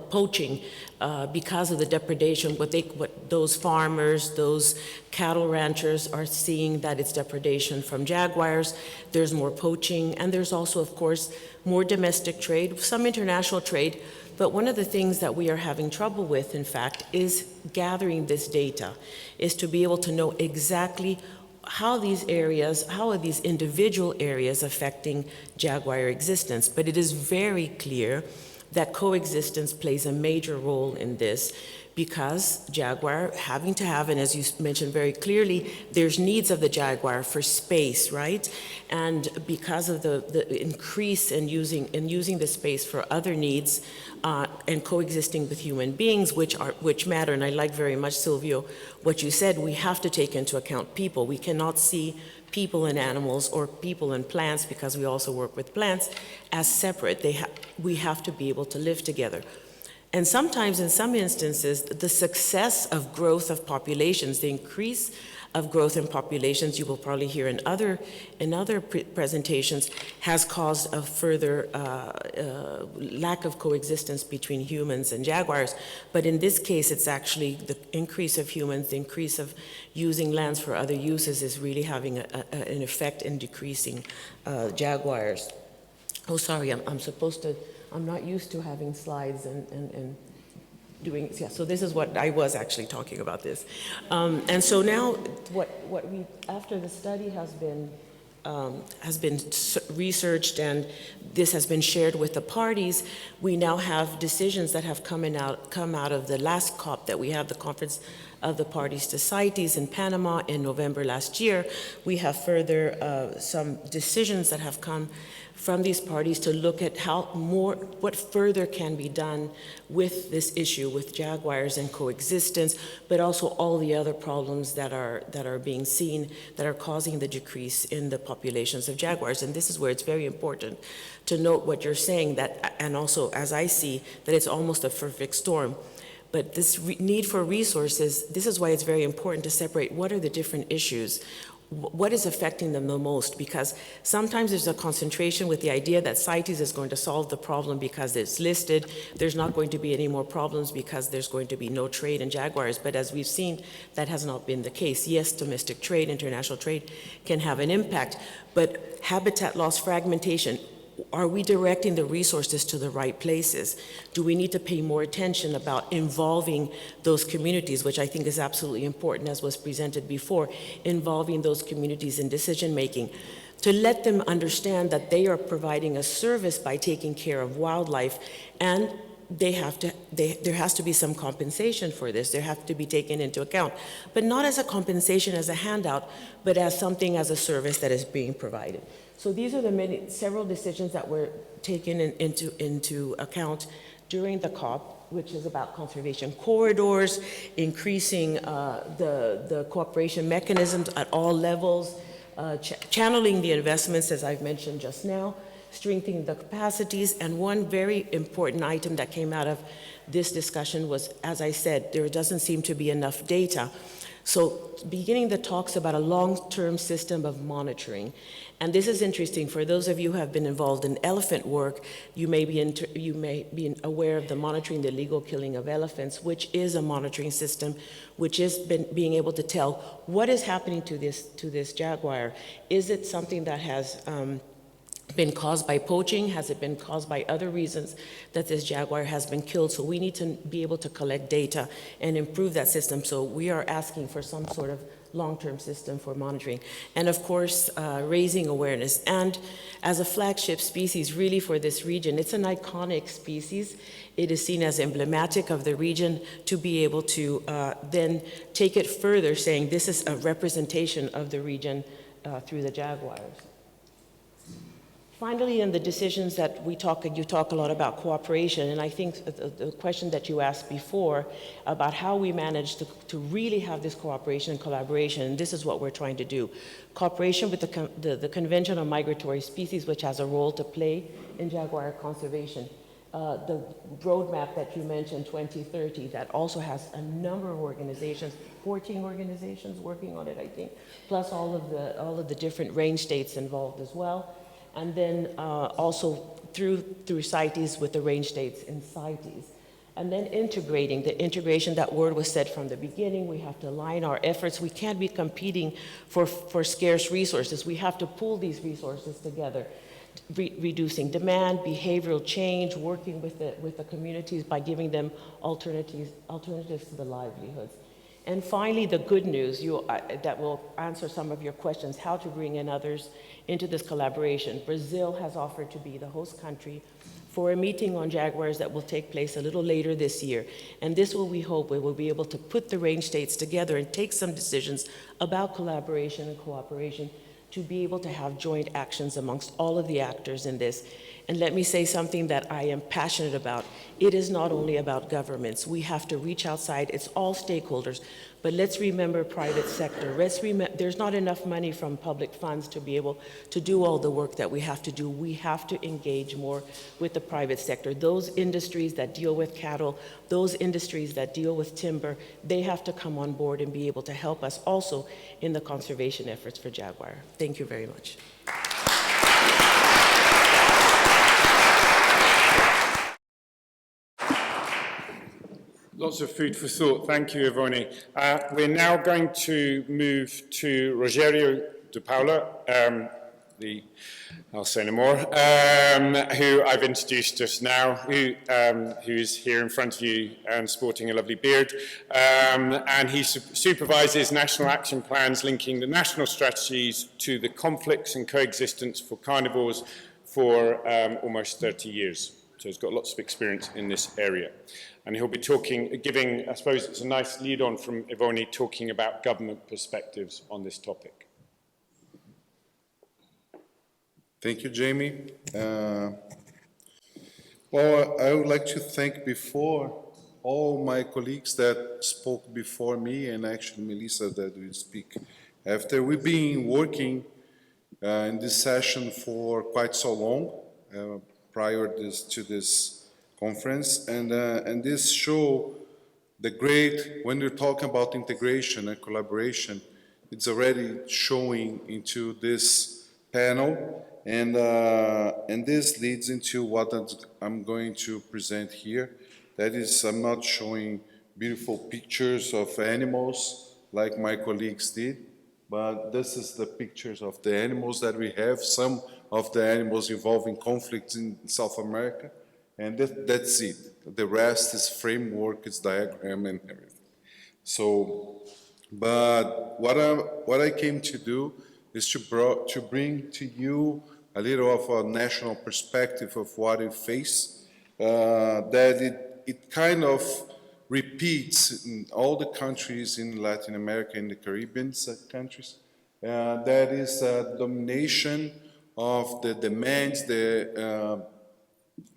I: poaching, because of the depredation, what those farmers, those cattle ranchers are seeing that it's depredation from jaguars. There's more poaching, and there's also, of course, more domestic trade, some international trade. But one of the things that we are having trouble with, in fact, is gathering this data, is to be able to know exactly how these areas, how are these individual areas affecting jaguar existence. But it is very clear that coexistence plays a major role in this, because jaguar having to have, and as you mentioned very clearly, there's needs of the jaguar for space, right? And because of the increase in using the space for other needs, and coexisting with human beings, which matter, and I like very much, Silvio, what you said, we have to take into account people. We cannot see people and animals or people and plants, because we also work with plants, as separate. We have to be able to live together. And sometimes, in some instances, the success of growth of populations, the increase of growth in populations, you will probably hear in other presentations, has caused a further lack of coexistence between humans and jaguars. But in this case, it's actually the increase of humans, the increase of using lands for other uses is really having an effect in decreasing jaguars. Oh, sorry, I'm not used to having slides and doing, yeah, so this is what I was actually talking about this. And so now what we, after the study has been researched and this has been shared with the parties, we now have decisions that have come out of the last COP that we have, the Conference of the Parties to CITES in Panama in November last year. We have further some decisions that have come from these parties to look at what further can be done with this issue with jaguars and coexistence, but also all the other problems that are being seen that are causing the decrease in the populations of jaguars. And this is where it's very important to note what you're saying, that, and also as I see, that it's almost a perfect storm. But this need for resources, this is why it's very important to separate what are the different issues. What is affecting them the most? Because sometimes there's a concentration with the idea that CITES is going to solve the problem because it's listed. There's not going to be any more problems because there's going to be no trade in jaguars. But as we've seen, that has not been the case. Yes, domestic trade, international trade can have an impact, but habitat loss, fragmentation, are we directing the resources to the right places? Do we need to pay more attention about involving those communities, which I think is absolutely important, as was presented before, involving those communities in decision making, to let them understand that they are providing a service by taking care of wildlife, and there has to be some compensation for this. There have to be taken into account, but not as a compensation, as a handout, but as something, as a service that is being provided. So these are the several decisions that were taken into account during the COP, which is about conservation corridors, increasing the cooperation mechanisms at all levels, channeling the investments, as I've mentioned just now, strengthening the capacities. And one very important item that came out of this discussion was, as I said, there doesn't seem to be enough data. So beginning the talks about a long-term system of monitoring. And this is interesting. For those of you who have been involved in elephant work, you may be aware of the monitoring the illegal killing of elephants, which is a monitoring system, which is being able to tell what is happening to this jaguar. Is it something that has been caused by poaching? Has it been caused by other reasons that this jaguar has been killed? So we need to be able to collect data and improve that system. So we are asking for some sort of long-term system for monitoring. And of course, raising awareness. And as a flagship species really for this region, it's an iconic species. It is seen as emblematic of the region, to be able to then take it further, saying this is a representation of the region through the jaguars. Finally, in the decisions that you talk a lot about cooperation, and I think the question that you asked before about how we manage to really have this cooperation and collaboration, and this is what we're trying to do. Cooperation with the Convention on Migratory Species, which has a role to play in jaguar conservation. The roadmap that you mentioned, 2030, that also has a number of organizations, 14 organizations working on it, I think, plus all of the different range states involved as well. And then also through CITES with the range states in CITES. And then integrating, the integration, that word was said from the beginning, we have to align our efforts. We can't be competing for scarce resources. We have to pool these resources together. Reducing demand, behavioral change, working with the communities by giving them alternatives to the livelihoods. And finally, the good news that will answer some of your questions, how to bring in others into this collaboration. Brazil has offered to be the host country for a meeting on jaguars that will take place a little later this year. And this will, we hope, we will be able to put the range states together and take some decisions about collaboration and cooperation to be able to have joint actions amongst all of the actors in this. And let me say something that I am passionate about. It is not only about governments. We have to reach outside. It's all stakeholders. But let's remember private sector. There's not enough money from public funds to be able to do all the work that we have to do. We have to engage more with the private sector. Those industries that deal with cattle, those industries that deal with timber, they have to come on board and be able to help us also in the conservation efforts for jaguar. Thank you very much.
B: Lots of food for thought. Thank you, Ivonne. We're now going to move to Rogério de Paula, I'll say no more, who I've introduced just now, who's here in front of you and sporting a lovely beard. And he supervises national action plans linking the national strategies to the conflicts and coexistence for carnivores for almost 30 years. So he's got lots of experience in this area. And he'll be giving, I suppose it's a nice lead on from Ivonne, talking about government perspectives on this topic.
J: Thank you, Jamie. Well, I would like to thank before all my colleagues that spoke before me, and actually Melissa that will speak after. We've been working in this session for quite so long, prior to this conference, and this show the great, when we're talking about integration and collaboration, it's already showing into this panel, and this leads into what I'm going to present here. That is, I'm not showing beautiful pictures of animals like my colleagues did, but this is the pictures of the animals that we have, some of the animals involving conflicts in South America. And that's it. The rest is framework, it's diagram and everything. So, but what I came to do is to bring to you a little of a national perspective of what we face, that it kind of repeats in all the countries in Latin America and the Caribbean countries. That is a domination of the demands,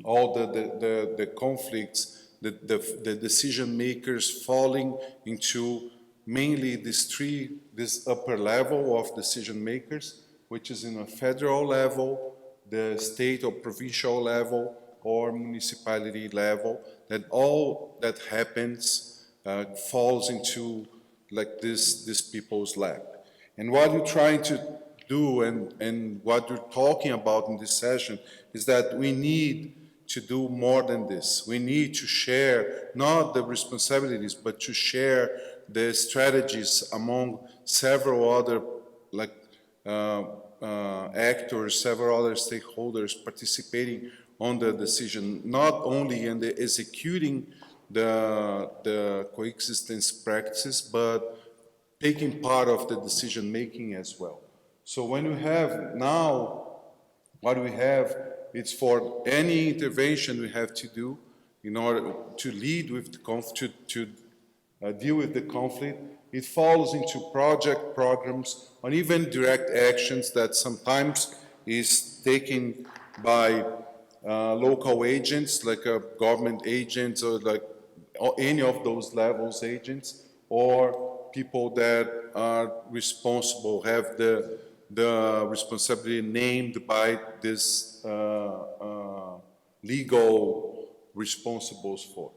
J: all the conflicts, the decision makers falling into mainly this upper level of decision makers, which is in a federal level, the state or provincial level, or municipality level, that all that happens falls into like this people's lap. And what we're trying to do and what we're talking about in this session is that we need to do more than this. We need to share not the responsibilities, but to share the strategies among several other actors, several other stakeholders participating on the decision, not only in the executing the coexistence practices, but taking part of the decision making as well. So when we have now, what we have, it's for any intervention we have to do in order to lead with the conflict, to deal with the conflict, it falls into project programs or even direct actions that sometimes is taken by local agents, like government agents or like any of those levels agents, or people that are responsible, have the responsibility named by this legal responsibles for.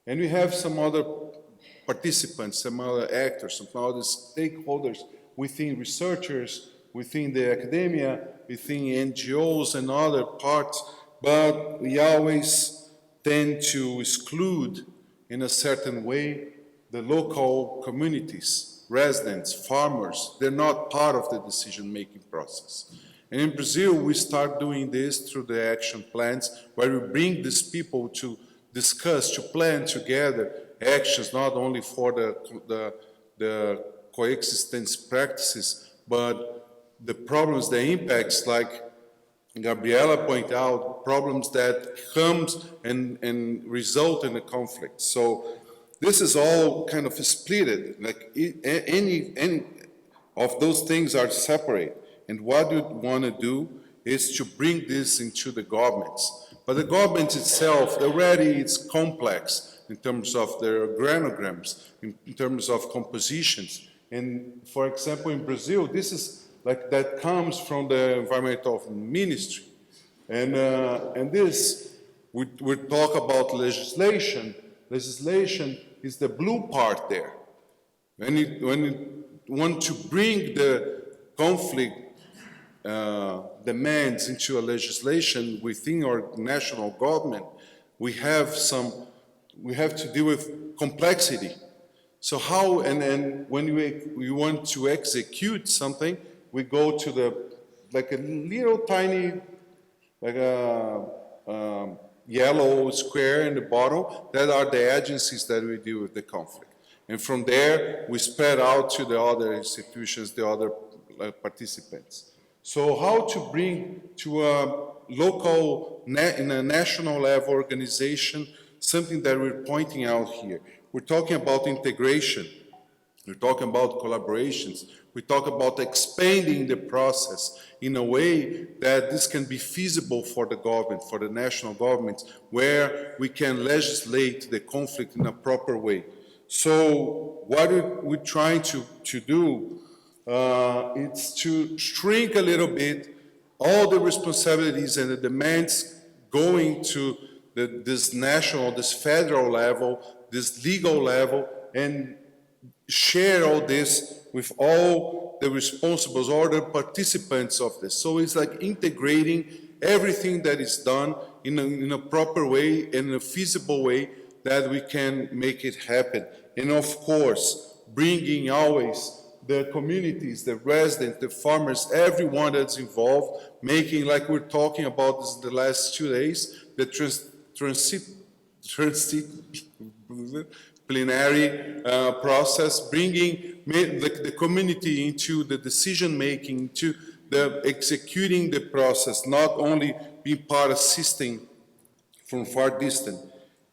J: And we have some other participants, some other actors, some other stakeholders within researchers, within the academia, within NGOs and other parts, but we always tend to exclude in a certain way the local communities, residents, farmers. They're not part of the decision-making process. And in Brazil, we start doing this through the action plans, where we bring these people to discuss, to plan together actions, not only for the coexistence practices, but the problems, the impacts, like Gabriela pointed out, problems that comes and result in a conflict. So this is all kind of splitted, like any of those things are separate. And what we want to do is to bring this into the governments. But the government itself, already it's complex in terms of their organograms, in terms of compositions. And for example, in Brazil, this is like that comes from the environmental ministry. And this, we talk about legislation. Legislation is the blue part there. When you want to bring the conflict demands into a legislation within our national government, we have to deal with complexity. So how, and when we want to execute something, we go to like a little tiny, like a yellow square in the bottom, that are the agencies that we deal with the conflict. And from there, we spread out to the other institutions, the other participants. So how to bring to a local, in a national level organization, something that we're pointing out here. We're talking about integration. We're talking about collaborations. We talk about expanding the process in a way that this can be feasible for the government, for the national governments, where we can legislate the conflict in a proper way. So what we're trying to do it's to shrink a little bit all the responsibilities and the demands going to this national, this federal level, this legal level, and share all this with all the responsibles, all the participants of this. So it's like integrating everything that is done in a proper way, in a feasible way, that we can make it happen. And of course, bringing always the communities, the residents, the farmers, everyone that's involved, making, like we're talking about this the last 2 days, the plenary process, bringing the community into the decision-making, into the executing the process, not only being part assisting from far distant.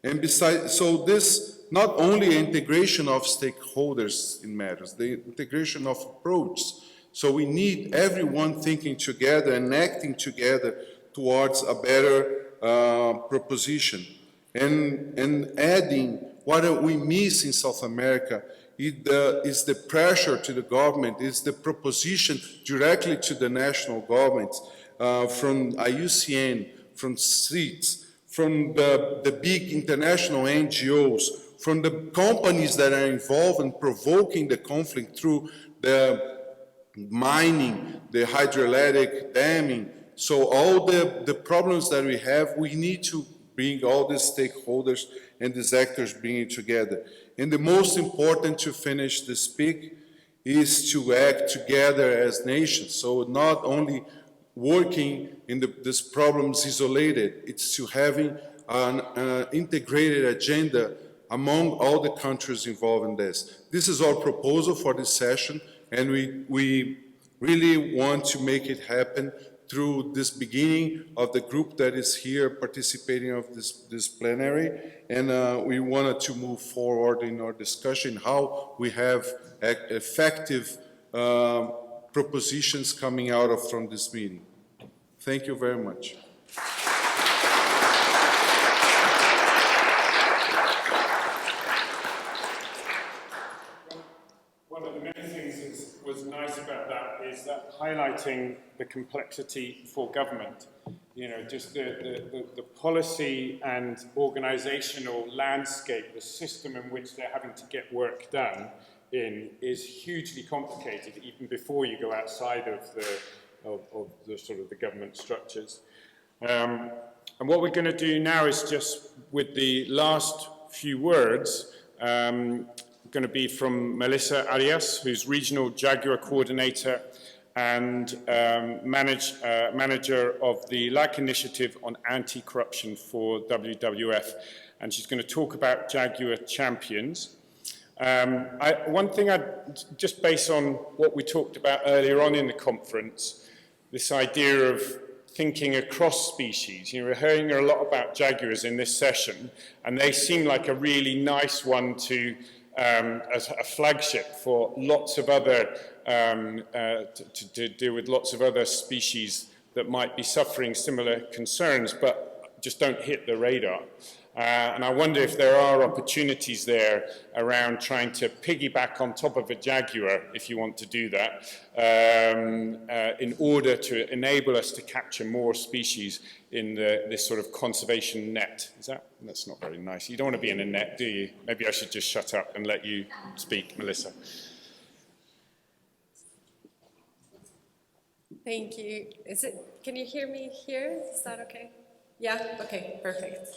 J: And besides, so this, not only integration of stakeholders in matters, the integration of approach. So we need everyone thinking together and acting together towards a better proposition. And adding what we miss in South America is the pressure to the government, is the proposition directly to the national government from IUCN, from CITES, from the big international NGOs, from the companies that are involved in provoking the conflict through the mining, the hydroelectric damming. So all the problems that we have, we need to bring all the stakeholders and these actors bringing together. And the most important to finish the speak is to act together as nations. So not only working in these problems isolated, it's to having an integrated agenda among all the countries involved in this. This is our proposal for this session, and we really want to make it happen through this beginning of the group that is here participating of this plenary, and we wanted to move forward in our discussion how we have effective propositions coming out from this meeting. Thank you very much.
B: One of the many things that was nice about that is that highlighting the complexity for government. You know, just the policy and organizational landscape, the system in which they're having to get work done in is hugely complicated, even before you go outside of the sort of the government structures. And what we're going to do now is just, with the last few words, going to be from Melissa Arias, who's Regional Jaguar Coordinator and manager of the LAC Initiative on Anti-Corruption for WWF. And she's going to talk about Jaguar champions. One thing, just based on what we talked about earlier on in the conference, this idea of thinking across species. You know, we're hearing a lot about jaguars in this session, and they seem like a really nice one to as a flagship for lots of other, to deal with lots of other species that might be suffering similar concerns, but just don't hit the radar. And I wonder if there are opportunities there around trying to piggyback on top of a jaguar, if you want to do that, in order to enable us to capture more species in this sort of conservation net. That's not very nice. You don't want to be in a net, do you? Maybe I should just shut up and let you speak, Melissa.
K: Thank you. Can you hear me here? Is that okay? Yeah? Okay, perfect.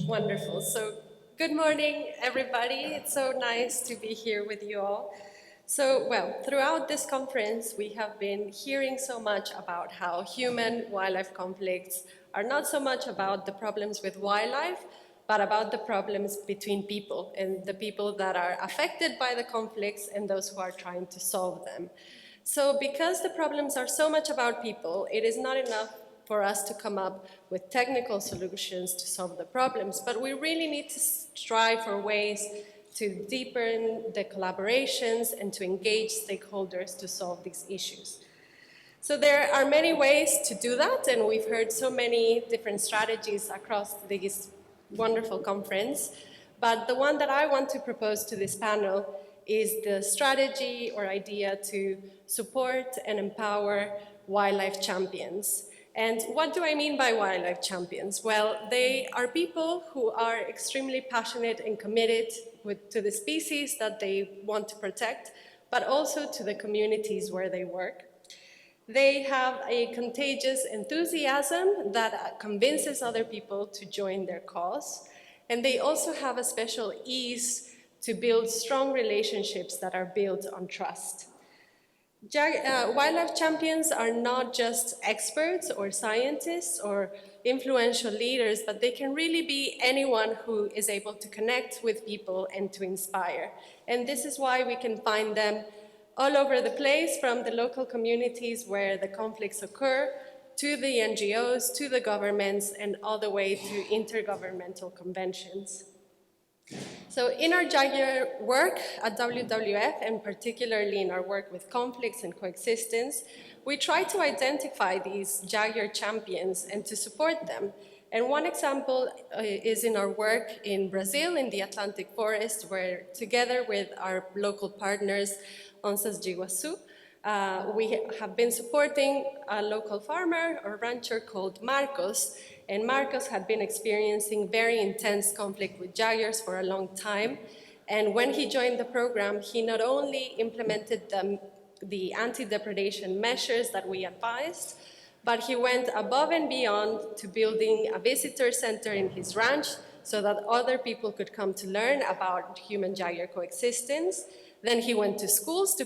K: Wonderful. So, good morning, everybody. It's so nice to be here with you all. So, well, throughout this conference, we have been hearing so much about how human-wildlife conflicts are not so much about the problems with wildlife, but about the problems between people and the people that are affected by the conflicts and those who are trying to solve them. So, because the problems are so much about people, it is not enough for us to come up with technical solutions to solve the problems, but we really need to strive for ways to deepen the collaborations and to engage stakeholders to solve these issues. So there are many ways to do that, and we've heard so many different strategies across this wonderful conference, but the one that I want to propose to this panel is the strategy or idea to support and empower wildlife champions. And what do I mean by wildlife champions? Well, they are people who are extremely passionate and committed to the species that they want to protect, but also to the communities where they work. They have a contagious enthusiasm that convinces other people to join their cause. And they also have a special ease to build strong relationships that are built on trust. Wildlife champions are not just experts or scientists or influential leaders, but they can really be anyone who is able to connect with people and to inspire. And this is why we can find them all over the place, from the local communities where the conflicts occur, to the NGOs, to the governments, and all the way to intergovernmental conventions. So in our Jaguar work at WWF, and particularly in our work with conflicts and coexistence, we try to identify these Jaguar champions and to support them. And one example is in our work in Brazil, in the Atlantic forest, where together with our local partners, Onças de Iguaçu, we have been supporting a local farmer or rancher called Marcos. And Marcos had been experiencing very intense conflict with jaguars for a long time. And when he joined the program, he not only implemented the anti-depredation measures that we advised, but he went above and beyond to building a visitor center in his ranch so that other people could come to learn about human-jaguar coexistence. Then he went to schools to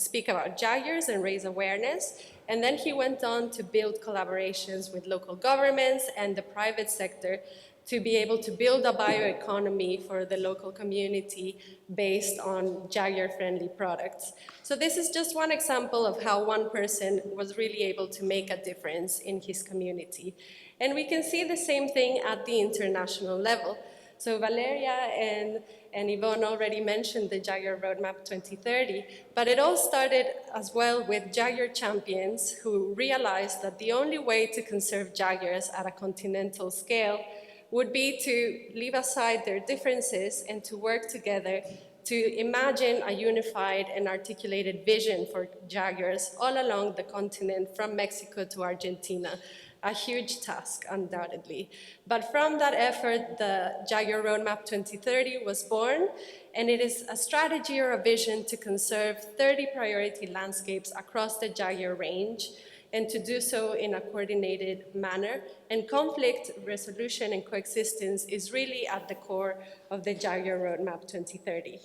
K: speak about jaguars and raise awareness. And then he went on to build collaborations with local governments and the private sector to be able to build a bioeconomy for the local community based on jaguar-friendly products. So this is just one example of how one person was really able to make a difference in his community. And we can see the same thing at the international level. So Valeria and Ivonne already mentioned the Jaguar Roadmap 2030, but it all started as well with Jaguar champions who realized that the only way to conserve jaguars at a continental scale would be to leave aside their differences and to work together to imagine a unified and articulated vision for jaguars all along the continent from Mexico to Argentina. A huge task, undoubtedly. But from that effort, the Jaguar Roadmap 2030 was born, and it is a strategy or a vision to conserve 30 priority landscapes across the Jaguar range, and to do so in a coordinated manner. And conflict resolution and coexistence is really at the core of the Jaguar Roadmap 2030.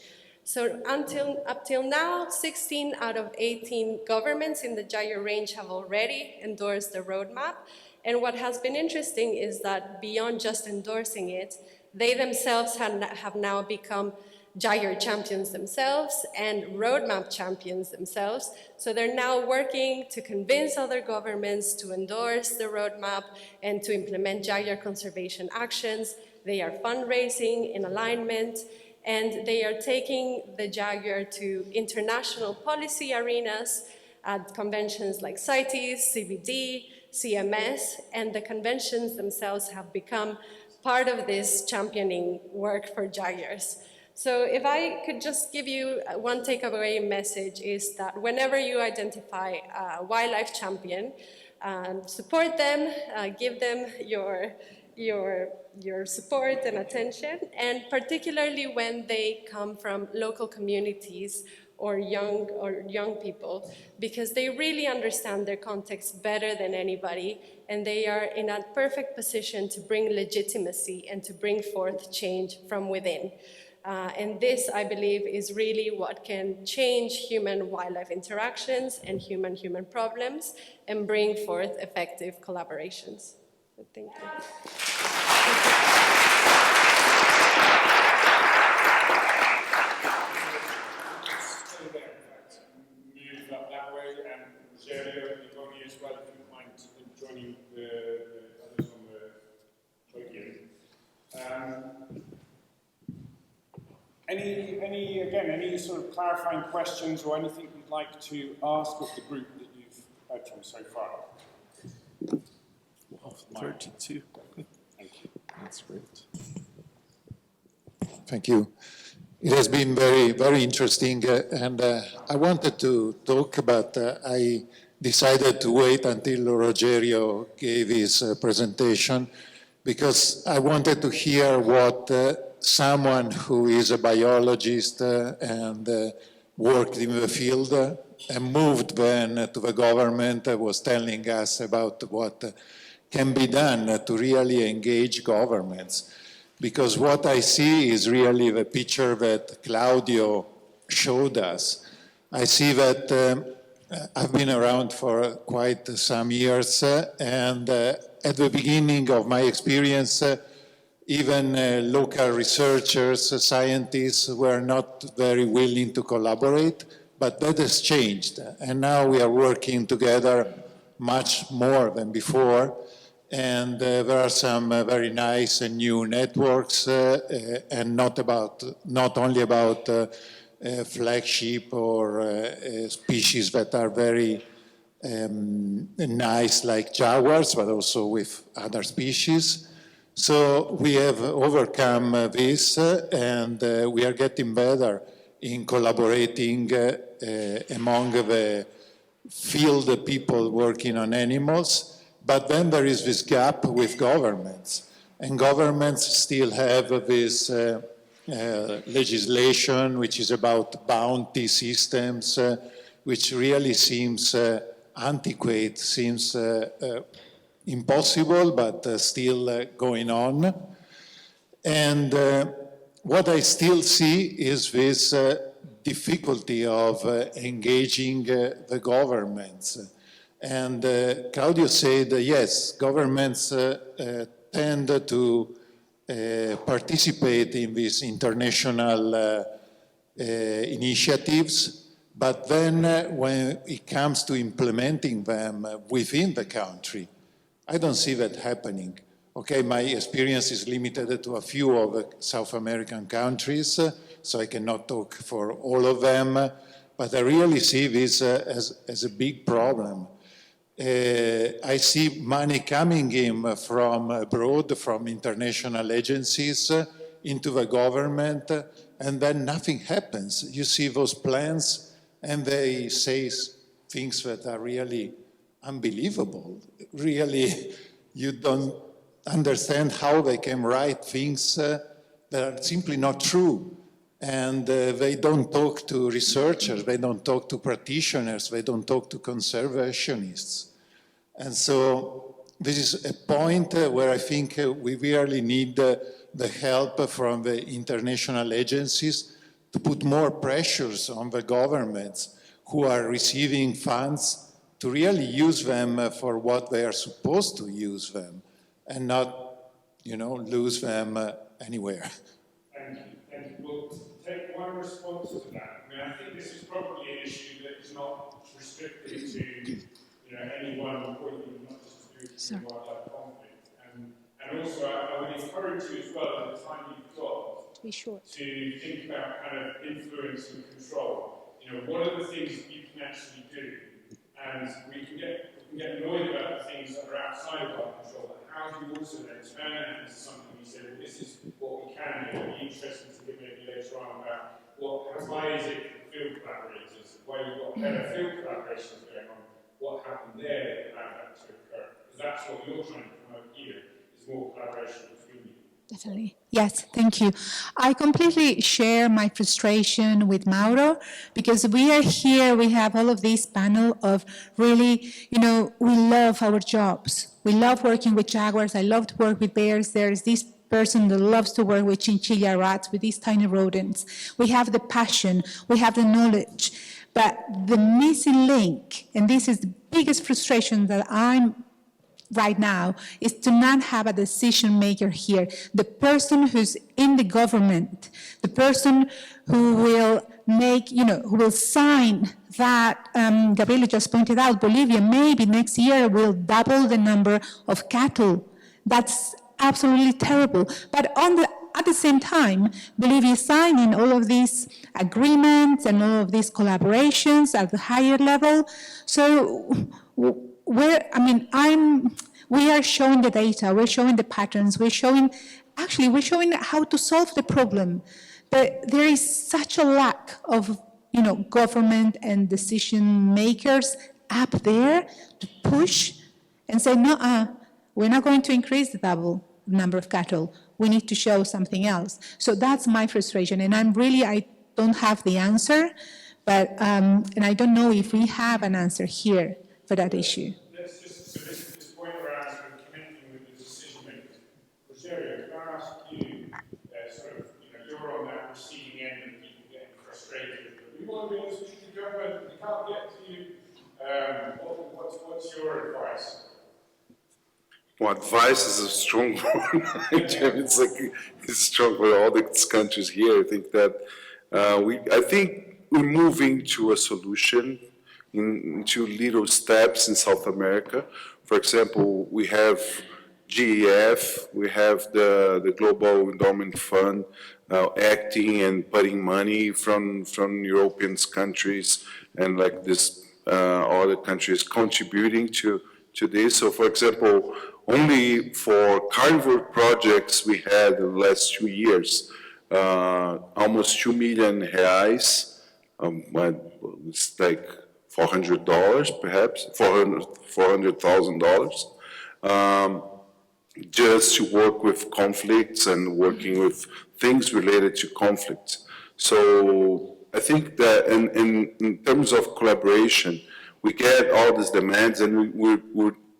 K: So up till now, 16 out of 18 governments in the Jaguar range have already endorsed the roadmap. And what has been interesting is that beyond just endorsing it, they themselves have now become Jaguar champions themselves and roadmap champions themselves. So they're now working to convince other governments to endorse the roadmap and to implement Jaguar conservation actions. They are fundraising in alignment, and they are taking the Jaguar to international policy arenas at conventions like CITES, CBD, CMS, and the conventions themselves have become part of this championing work for jaguars. So if I could just give you one takeaway message is that whenever you identify a wildlife champion, support them, give them your support and attention, and particularly when they come from local communities or young people, because they really understand their context better than anybody, and they are in a perfect position to bring legitimacy and to bring forth change from within. And this, I believe, is really what can change human-wildlife interactions and human-human problems and bring forth effective collaborations. So thank you.
B: Move that way, and Rogério and Ivonne as well, if you mind joining the others on the podium. Any sort of clarifying questions or anything you'd like to ask of the group that you've heard from so far?
A: Wow, 32.
B: Thank you.
A: That's great.
L: Thank you. It has been very, very interesting, and I wanted to talk about, I decided to wait until Rogério gave his presentation, because I wanted to hear what someone who is a biologist and worked in the field and moved then to the government was telling us about what can be done to really engage governments. Because what I see is really the picture that Claudio showed us. I see that I've been around for quite some years, and at the beginning of my experience, even local researchers, scientists were not very willing to collaborate, but that has changed. And now we are working together much more than before. And there are some very nice and new networks, and not only about flagship or species that are very nice like jaguars, but also with other species. So we have overcome this, and we are getting better in collaborating among the field people working on animals. But then there is this gap with governments, and governments still have this legislation which is about bounty systems, which really seems antiquated, seems impossible, but still going on. And what I still see is this difficulty of engaging the governments. And Claudio said, yes, governments tend to participate in these international initiatives, but then when it comes to implementing them within the country, I don't see that happening. Okay, my experience is limited to a few of the South American countries, so I cannot talk for all of them, but I really see this as a big problem. I see money coming in from abroad, from international agencies, into the government, and then nothing happens. You see those plans, and they say things that are really unbelievable. Really, you don't understand how they can write things that are simply not true. And they don't talk to researchers, they don't talk to practitioners, they don't talk to conservationists. And so this is a point where I think we really need the help from the international agencies to put more pressures on the governments who are receiving funds to really use them for what they are supposed to use them and not, lose them anywhere.
B: Thank you. We'll take one response to that. I think this is probably an issue that is not restricted to any one point, not just to do with wildlife conflict. And also, I would encourage you as well, at the time you've got, to think about kind of influence and control. What are the things that you can actually do? And we can get annoyed about the things that are outside of our control, but how do you also then turn it into something you say, well, this is what we can do? It'd be interesting to hear maybe later on about why is it field collaborators, why you've got better field collaborations going on, what happened there that allowed that to occur? Because that's what you're trying to promote here, is more collaboration between you.
M: Definitely. Yes, thank you. I completely share my frustration with Mauro because we are here, we have all of this panel of really, we love our jobs. We love working with jaguars. I love to work with bears. There's this person that loves to work with chinchilla rats, with these tiny rodents. We have the passion, we have the knowledge, but the missing link, and this is the biggest frustration that I'm right now, is to not have a decision maker here. The person who's in the government, the person who will make, who will sign that, Gabriela just pointed out, Bolivia maybe next year will double the number of cattle. That's absolutely terrible. But at the same time, Bolivia is signing all of these agreements and all of these collaborations at the higher level. So we are showing the data, we're showing the patterns, we're showing how to solve the problem. But there is such a lack of, government and decision makers up there to push and say, no, we're not going to increase the double number of cattle. We need to show something else. So that's my frustration. And I don't have the answer, but, and I don't know if we have an answer here for that issue.
B: Let's just, this point around sort of connecting with the decision makers. Rogério, can I ask you, you're on that receiving end of people getting frustrated. We want to be able to speak to government, we can't get to you. What's your advice?
N: Well, advice is a strong one. It's strong for all these countries here. I think that I think we're moving to a solution into little steps in South America. For example, we have GEF, we have the Global Endowment Fund acting and putting money from European countries and other countries contributing to this. So, for example, only for carnivore projects we had in the last 2 years, almost 2 million reais, it's like $400 perhaps, $400,000, just to work with conflicts and working with things related to conflicts. So I think that in terms of collaboration, we get all these demands and we're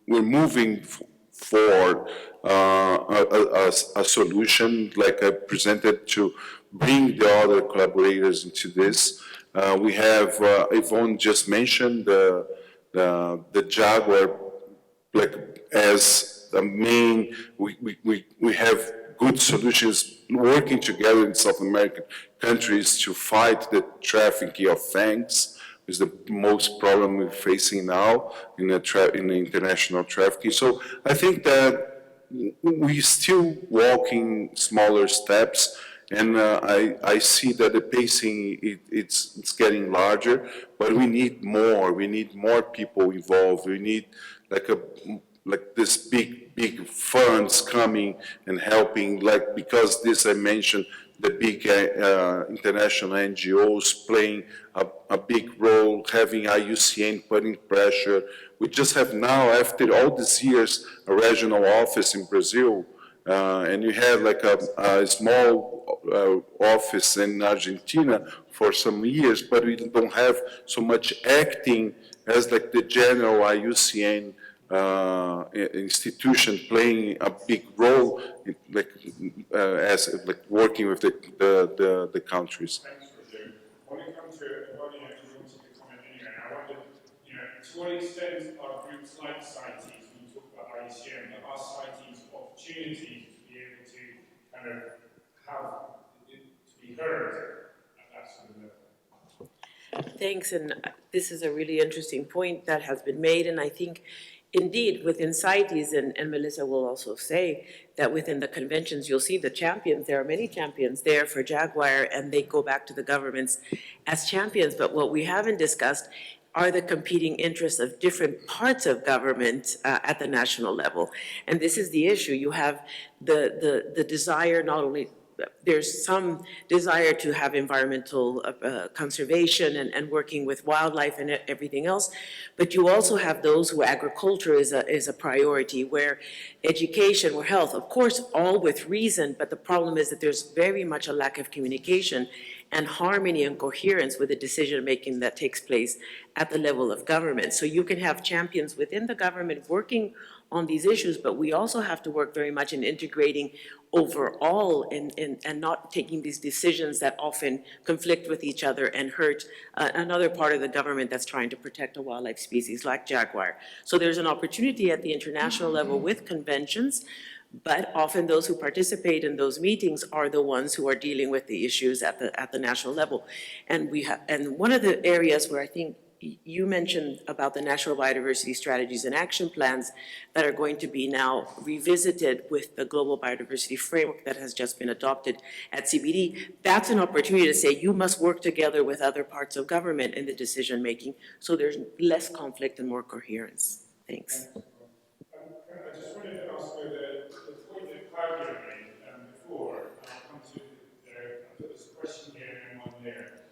N: moving for a solution like I presented to bring the other collaborators into this. We have, Ivonne just mentioned the jaguar as the main, we have good solutions working together in South American countries to fight the trafficking of fangs, is the most problem we're facing now in the international trafficking. So I think that we're still walking smaller steps, and I see that the pacing, it's getting larger, but we need more. We need more people involved. We need like this big funds coming and helping, like, because this I mentioned, the big international NGOs playing a big role, having IUCN putting pressure. We just have now, after all these years, a regional office in Brazil, and you have like a small office in Argentina for some years, but we don't have so much acting as like the general IUCN institution playing a big role, like as like working with the countries.
B: Thanks, Rogério. I want to come to Ivonne, and you wanted to comment anyway. And I wondered, to what extent are groups like CITES, when you talk about IUCN, but are CITES opportunities to be able to kind of have it to be heard at that sort of level?
I: Thanks, and this is a really interesting point that has been made, and I think indeed, within CITES, and Melissa will also say that within the conventions, you'll see the champions. There are many champions there for Jaguar, and they go back to the governments as champions. But what we haven't discussed are the competing interests of different parts of government at the national level. And this is the issue. You have the desire not only there's some desire to have environmental conservation and working with wildlife and everything else, but you also have those who agriculture is a priority, where education, where health, of course, all with reason, but the problem is that there's very much a lack of communication and harmony and coherence with the decision-making that takes place at the level of government. So you can have champions within the government working on these issues, but we also have to work very much in integrating overall and not taking these decisions that often conflict with each other and hurt another part of the government that's trying to protect a wildlife species like jaguar. So there's an opportunity at the international level with conventions, but often those who participate in those meetings are the ones who are dealing with the issues at the national level. And one of the areas where I think you mentioned about the national biodiversity strategies and action plans that are going to be now revisited with the global biodiversity framework that has just been adopted at CBD. That's an opportunity to say you must work together with other parts of government in the decision making, so there's less conflict and more coherence. Thanks.
B: I just wanted to ask the point that Claudio made before, and I'll come to put this question here and one there.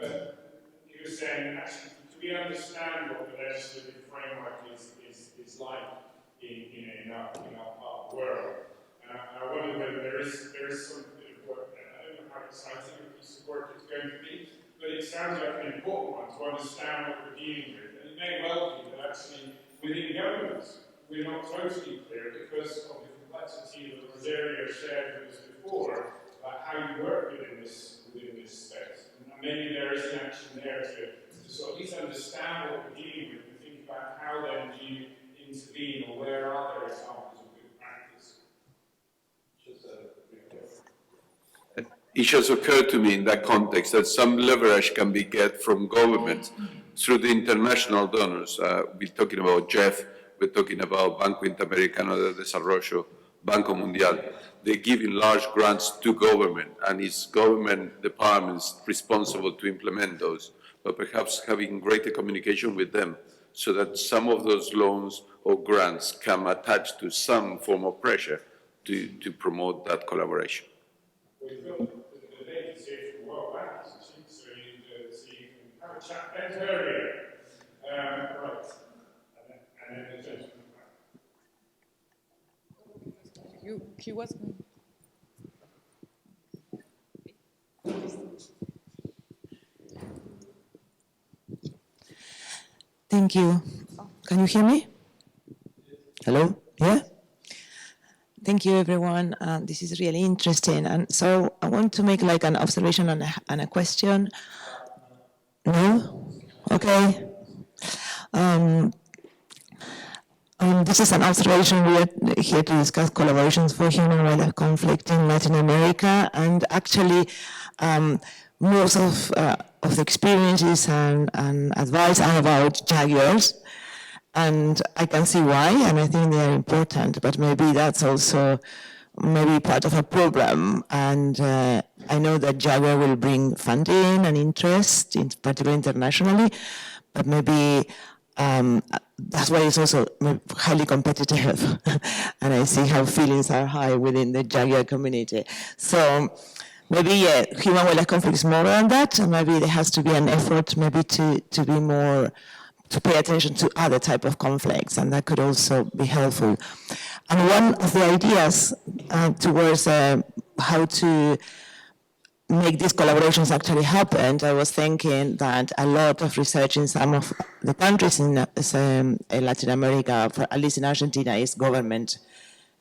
B: But he was saying, actually, do we understand what the legislative framework is like in our part of the world? And I wonder whether there is some bit of work there. I don't know how exciting a piece of work it's going to be, but it sounds like an important one to understand what we're dealing with. And it may well be that actually within governments we're not totally clear because of the complexity that Rogério shared with us before about how you work within this space. And maybe there is an action there to sort of at least understand what we're dealing with and think about how then do you intervene, or where are there examples of good practice?
E: It just occurred to me in that context that some leverage can be get from government through the international donors. We're talking about Jeff, we're talking about Banco Interamericano de Desarrollo, Banco Mundial. They're giving large grants to government, and it's government departments responsible to implement those, but perhaps having greater communication with them so that some of those loans or grants can attach to some form of pressure to promote that collaboration.
B: We've got the vacancy for World Bank, so you can have a chat. Ben's earlier. Right. And then the gentleman.
O: He was. Thank you. Can you hear me? Hello? Yeah? Thank you, everyone. This is really interesting. And so I want to make like an observation and a question. No? Okay. This is an observation. We are here to discuss collaborations for human-wildlife conflict in Latin America, and actually most of the experiences and advice are about jaguars. And I can see why, and I think they are important, but maybe that's also maybe part of a program. And I know that Jaguar will bring funding and interest, particularly internationally, but maybe that's why it's also highly competitive. And I see how feelings are high within the Jaguar community. So maybe human wildlife conflict is more than that, and maybe there has to be an effort maybe to be more, to pay attention to other type of conflicts, and that could also be helpful. And one of the ideas towards how to make these collaborations actually happen, I was thinking that a lot of research in some of the countries in Latin America, at least in Argentina, is government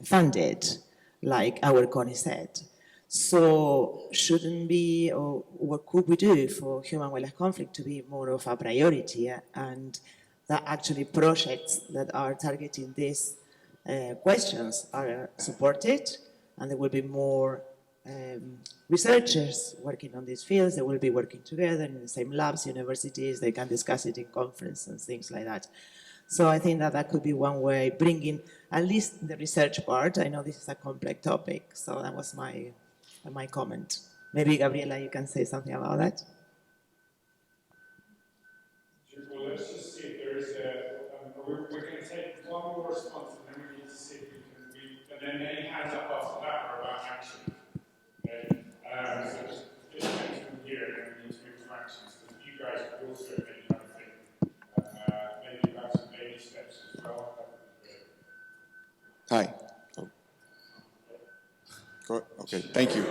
O: funded, like our CONICET. So shouldn't be, or what could we do for human wildlife conflict to be more of a priority, and that actually projects that are targeting these questions are supported, and there will be more researchers working on these fields. They will be working together in the same labs, universities. They can discuss it in conferences and things like that. So I think that that could be one way, bringing at least the research part. I know this is a complex topic, so that was my comment. Maybe Gabriela, you can say something about that.
B: Well, let's just see if there is we're going to take one more response, and then we need to see if we can, and then any hands up after that are about action. Okay? So just from here, and then we need to move to actions, because you guys could also maybe have a think, maybe about some baby steps as well.
P: Hi. Oh. Okay, thank you.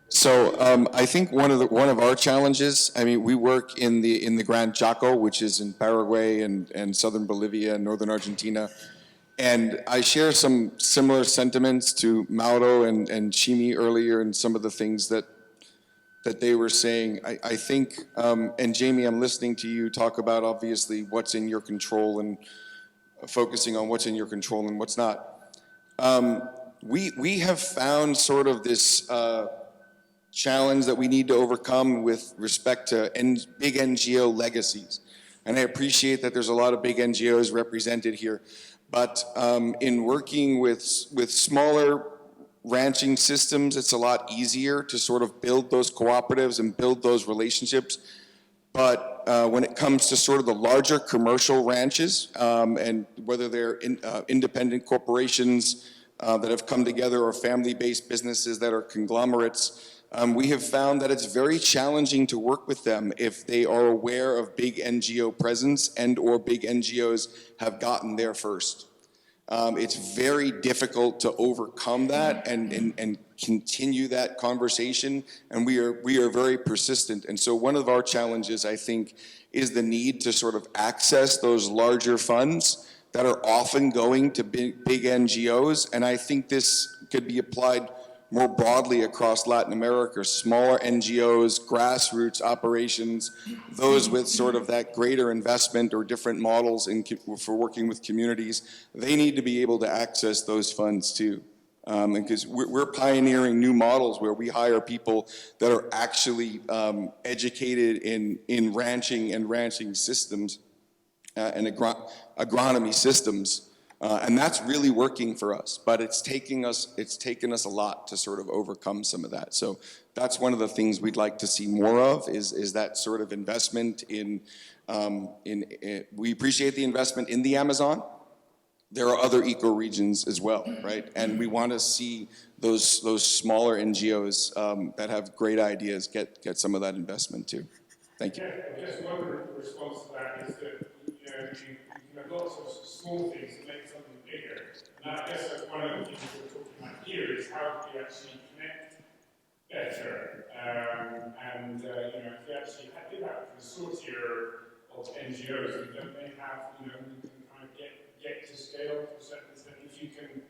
P: So I think one of our challenges, I mean, we work in the Gran Chaco, which is in Paraguay and southern Bolivia and northern Argentina, and I share some similar sentiments to Mauro and Chimi earlier, and some of the things that they were saying. I think, and Jamie, I'm listening to you talk about obviously what's in your control and focusing on what's in your control and what's not. We have found sort of this challenge that we need to overcome with respect to big NGO legacies. And I appreciate that there's a lot of big NGOs represented here. But in working with smaller ranching systems, it's a lot easier to sort of build those cooperatives and build those relationships. But when it comes to sort of the larger commercial ranches, and whether they're independent corporations that have come together or family-based businesses that are conglomerates, we have found that it's very challenging to work with them if they are aware of big NGO presence and or big NGOs have gotten there first. It's very difficult to overcome that and continue that conversation, and we are very persistent. And so one of our challenges, I think, is the need to sort of access those larger funds that are often going to big NGOs, and I think this could be applied more broadly across Latin America. Smaller NGOs, grassroots operations, those with sort of that greater investment or different models for working with communities, they need to be able to access those funds too. Because we're pioneering new models where we hire people that are actually educated in ranching and ranching systems and agronomy systems. And that's really working for us, but it's taken us a lot to sort of overcome some of that. So that's one of the things we'd like to see more of is that sort of investment in we appreciate the investment in the Amazon. There are other ecoregions as well, right? And we want to see those smaller NGOs that have great ideas get some of that investment too. Thank you.
B: Yeah, just one response to that is that you have lots of small things that make something bigger. And I guess that's one of the things we're talking about here is how do we actually connect better? And if we actually did have a consortia of NGOs, don't they have, we can kind of get to scale to a certain extent. If you can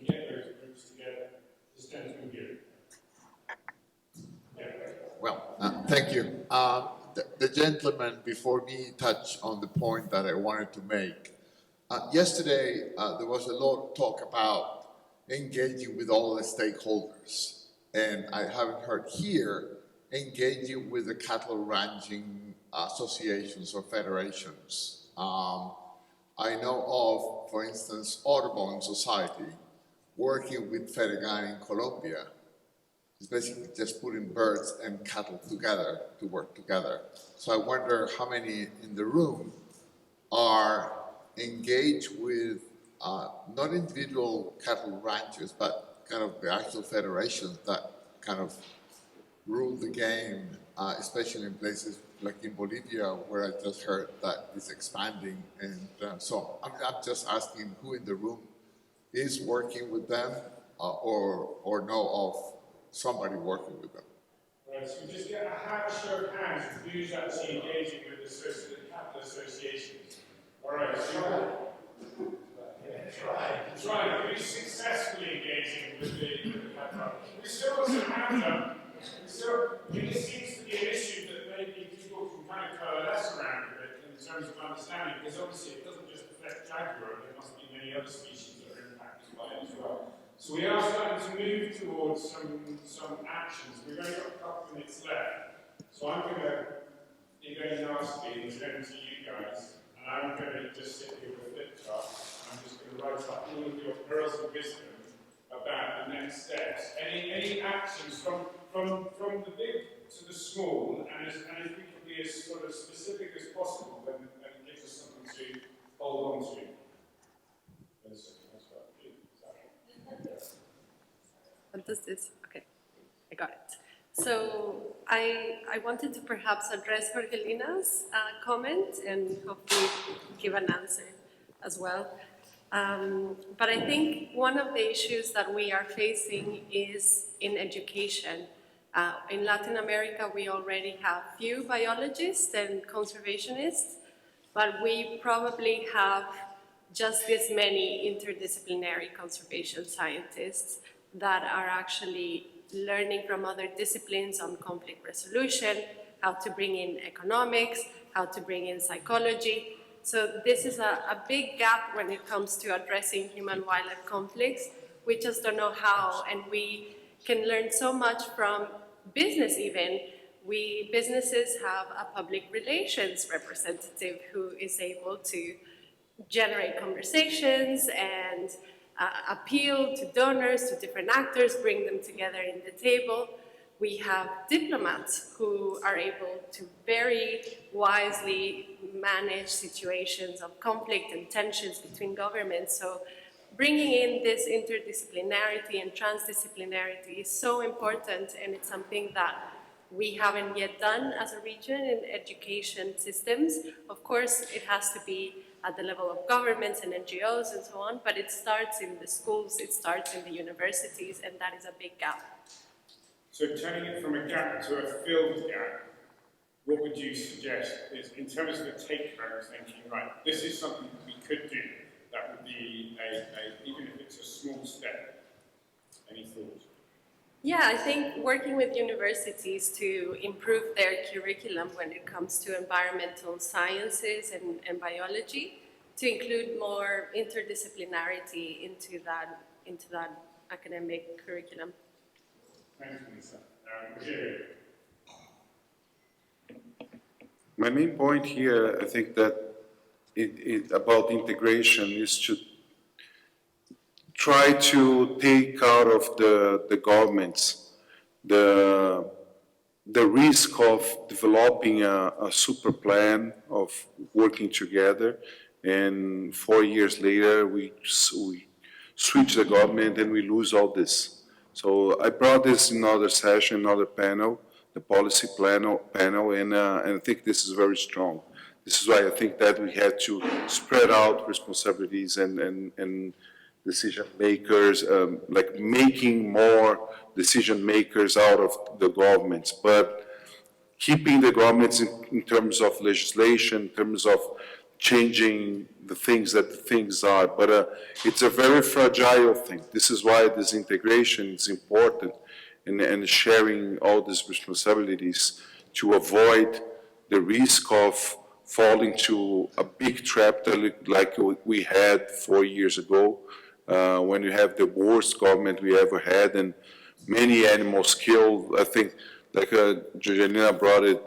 B: get those groups together, this tends to be good. Yeah.
Q: Well, thank you. The gentleman before me touched on the point that I wanted to make. Yesterday, there was a lot of talk about engaging with all the stakeholders. And I haven't heard here engaging with the cattle ranching associations or federations. I know of, for instance, Audubon Society working with Fedegan in Colombia. It's basically just putting birds and cattle together to work together. So I wonder how many in the room are engaged with not individual cattle ranchers, but kind of the actual federations that kind of rule the game, especially in places like in Bolivia, where I just heard that it's expanding. And so I'm just asking who in the room is working with them or know of somebody working with them.
B: Right, so we just get a show of hands of who's actually engaging with the capital associations. All right, so try. Who's successfully engaging with the capital? We still got some hands up. It seems to be an issue that maybe people can kind of coalesce around a bit in terms of understanding, because obviously it doesn't just affect jaguar, there must be many other species that are impacted by it as well. So we are starting to move towards some actions. We've only got a couple of minutes left. So I'm going to be very nasty and turn to you guys, and I'm going to just sit here with a flip chart. I'm just going to write up all of your pearls of wisdom about the next steps. Any actions from the big to the small, and if we can be as sort of specific as possible, then it gives us something to hold on to.
K: What does this? Okay, I got it. So I wanted to perhaps address Jorgelina's comment and hopefully give an answer as well. But I think one of the issues that we are facing is in education. In Latin America, we already have few biologists and conservationists, but we probably have just this many interdisciplinary conservation scientists that are actually learning from other disciplines on conflict resolution, how to bring in economics, how to bring in psychology. So this is a big gap when it comes to addressing human-wildlife conflicts. We just don't know how, and we can learn so much from business even. Businesses have a public relations representative who is able to generate conversations and appeal to donors, to different actors, bring them together in the table. We have diplomats who are able to very wisely manage situations of conflict and tensions between governments. So bringing in this interdisciplinarity and transdisciplinarity is so important, and it's something that we haven't yet done as a region in education systems. Of course, it has to be at the level of governments and NGOs and so on, but it starts in the schools, it starts in the universities, and that is a big gap.
B: So turning it from a gap to a filled gap, what would you suggest is, in terms of the take-home, thinking, right, this is something that we could do, that would be even if it's a small step. Any thoughts?
K: Yeah, I think working with universities to improve their curriculum when it comes to environmental sciences and biology, to include more interdisciplinarity into that academic curriculum.
B: Thanks, Lisa.
N: My main point here, I think that about integration is to try to take out of the governments the risk of developing a super plan of working together, and 4 years later we switch the government and we lose all this. So I brought this in another session, another panel, the policy panel, and I think this is very strong. This is why I think that we have to spread out responsibilities and decision makers, like making more decision makers out of the governments, but keeping the governments in terms of legislation, in terms of changing the things that the things are. But it's a very fragile thing. This is why this integration is important, and sharing all these responsibilities to avoid the risk of falling to a big trap like we had 4 years ago, when you have the worst government we ever had and many animals killed. I think like Gabriela brought it,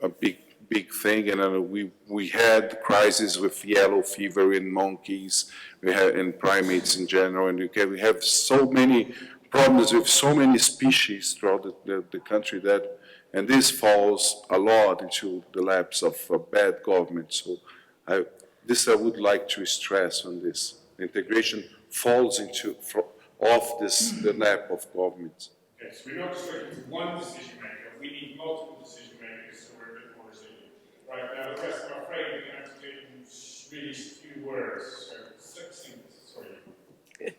N: a big thing, and we had crises with yellow fever in monkeys, we had in primates in general, and we have so many problems with so many species throughout the country that, and this falls a lot into the laps of bad government. So I would like to stress on this. Integration falls into the lap of government.
B: Okay, so we're not just looking for one decision maker, we need multiple decision makers so we're a bit more resilient. Right, now the rest, I'm afraid we're going to have to do it in really few words, so succinct, sorry.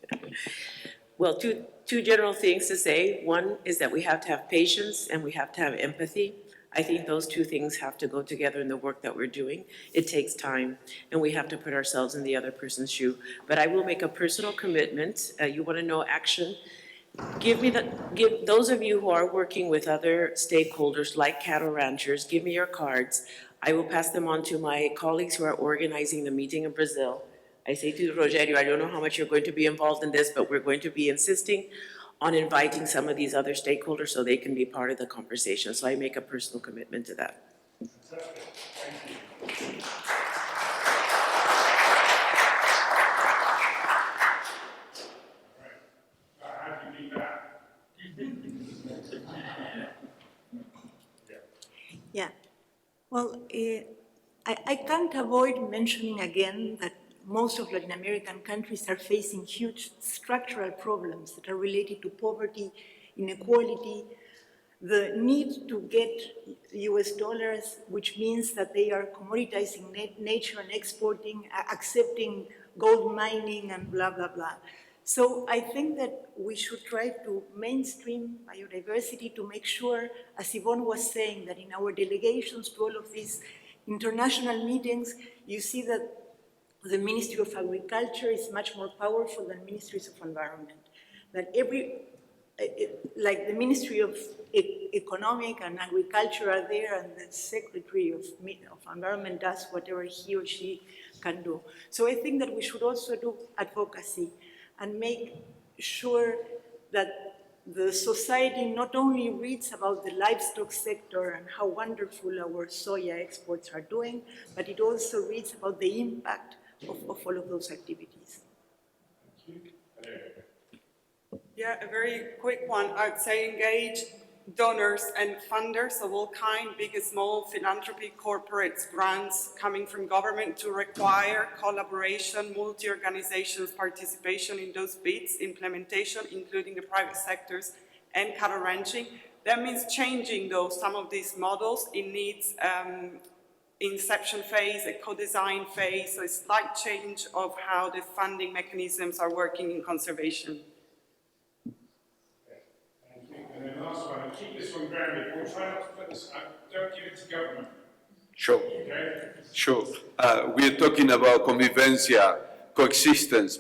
I: Well, two general things to say. One is that we have to have patience and we have to have empathy. I think those two things have to go together in the work that we're doing. It takes time, and we have to put ourselves in the other person's shoe. But I will make a personal commitment. You want to know action? Give those of you who are working with other stakeholders like cattle ranchers, give me your cards. I will pass them on to my colleagues who are organizing the meeting in Brazil. I say to Rogério, I don't know how much you're going to be involved in this, but we're going to be insisting on inviting some of these other stakeholders so they can be part of the conversation. So I make a personal commitment to that.
C: Yeah. Well, I can't avoid mentioning again that most of Latin American countries are facing huge structural problems that are related to poverty, inequality, the need to get US dollars, which means that they are commoditizing nature and exporting, accepting gold mining and blah, blah, blah. So I think that we should try to mainstream biodiversity to make sure, as Ivonne was saying, that in our delegations to all of these international meetings, you see that the Ministry of Agriculture is much more powerful than ministries of environment. That like the Ministry of Economic and Agriculture are there, and the Secretary of Environment does whatever he or she can do. So I think that we should also do advocacy and make sure that the society not only reads about the livestock sector and how wonderful our soya exports are doing, but it also reads about the impact of all of those activities.
D: Yeah, a very quick one. I'd say engage donors and funders of all kinds, big and small, philanthropy, corporates, grants coming from government to require collaboration, multi-organizations participation in those bids, implementation, including the private sectors and cattle ranching. That means changing some of these models. It needs inception phase, a co-design phase, so a slight change of how the funding mechanisms are working in conservation.
B: Thank you. And then last one, and keep this one grounded. We'll try not to put this, don't give it to government.
E: Sure.
B: Okay?
E: Sure. We're talking about convivencia, coexistence.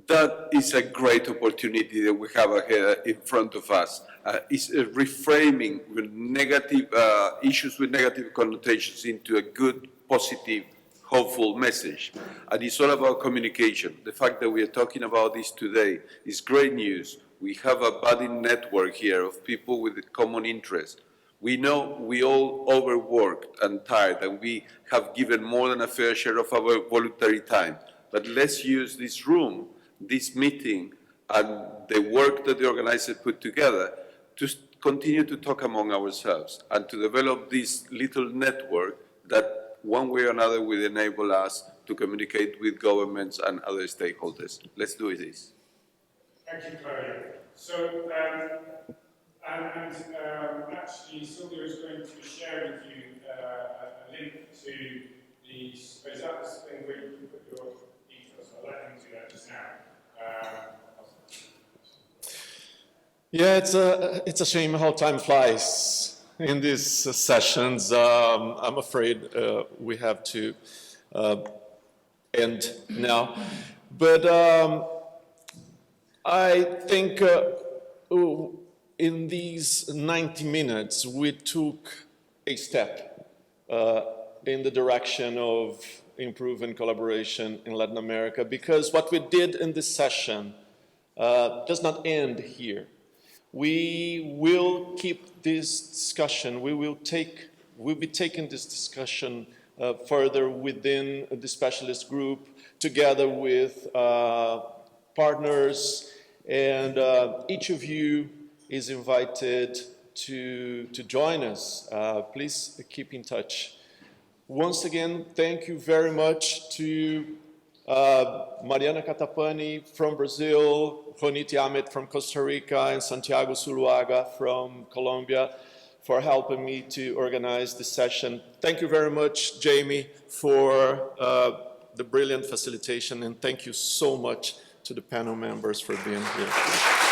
E: That is a great opportunity that we have ahead in front of us. It's reframing negative issues with negative connotations into a good, positive, hopeful message. And it's all about communication. The fact that we are talking about this today is great news. We have a budding network here of people with a common interest. We know we all overworked and tired, and we have given more than a fair share of our voluntary time. But let's use this room, this meeting, and the work that the organizers put together to continue to talk among ourselves and to develop this little network that one way or another will enable us to communicate with governments and other stakeholders. Let's do this.
B: Thank you, Claudio. So, actually, Sylvia is going to share with you a link to the, is that this thing where you can put your details? I'll let him do that just now.
A: Yeah, it's a shame how time flies in these sessions. I'm afraid we have to end now. But I think in these 90 minutes, we took a step in the direction of improving collaboration in Latin America, because what we did in this session does not end here. We will keep this discussion, we'll be taking this discussion further within the specialist group, together with partners, and each of you is invited to join us. Please keep in touch. Once again, thank you very much to Mariana Catapani from Brazil, Ronit Ahmed from Costa Rica, and Santiago Zuluaga from Colombia for helping me to organize this session. Thank you very much, Jamie, for the brilliant facilitation, and thank you so much to the panel members for being here.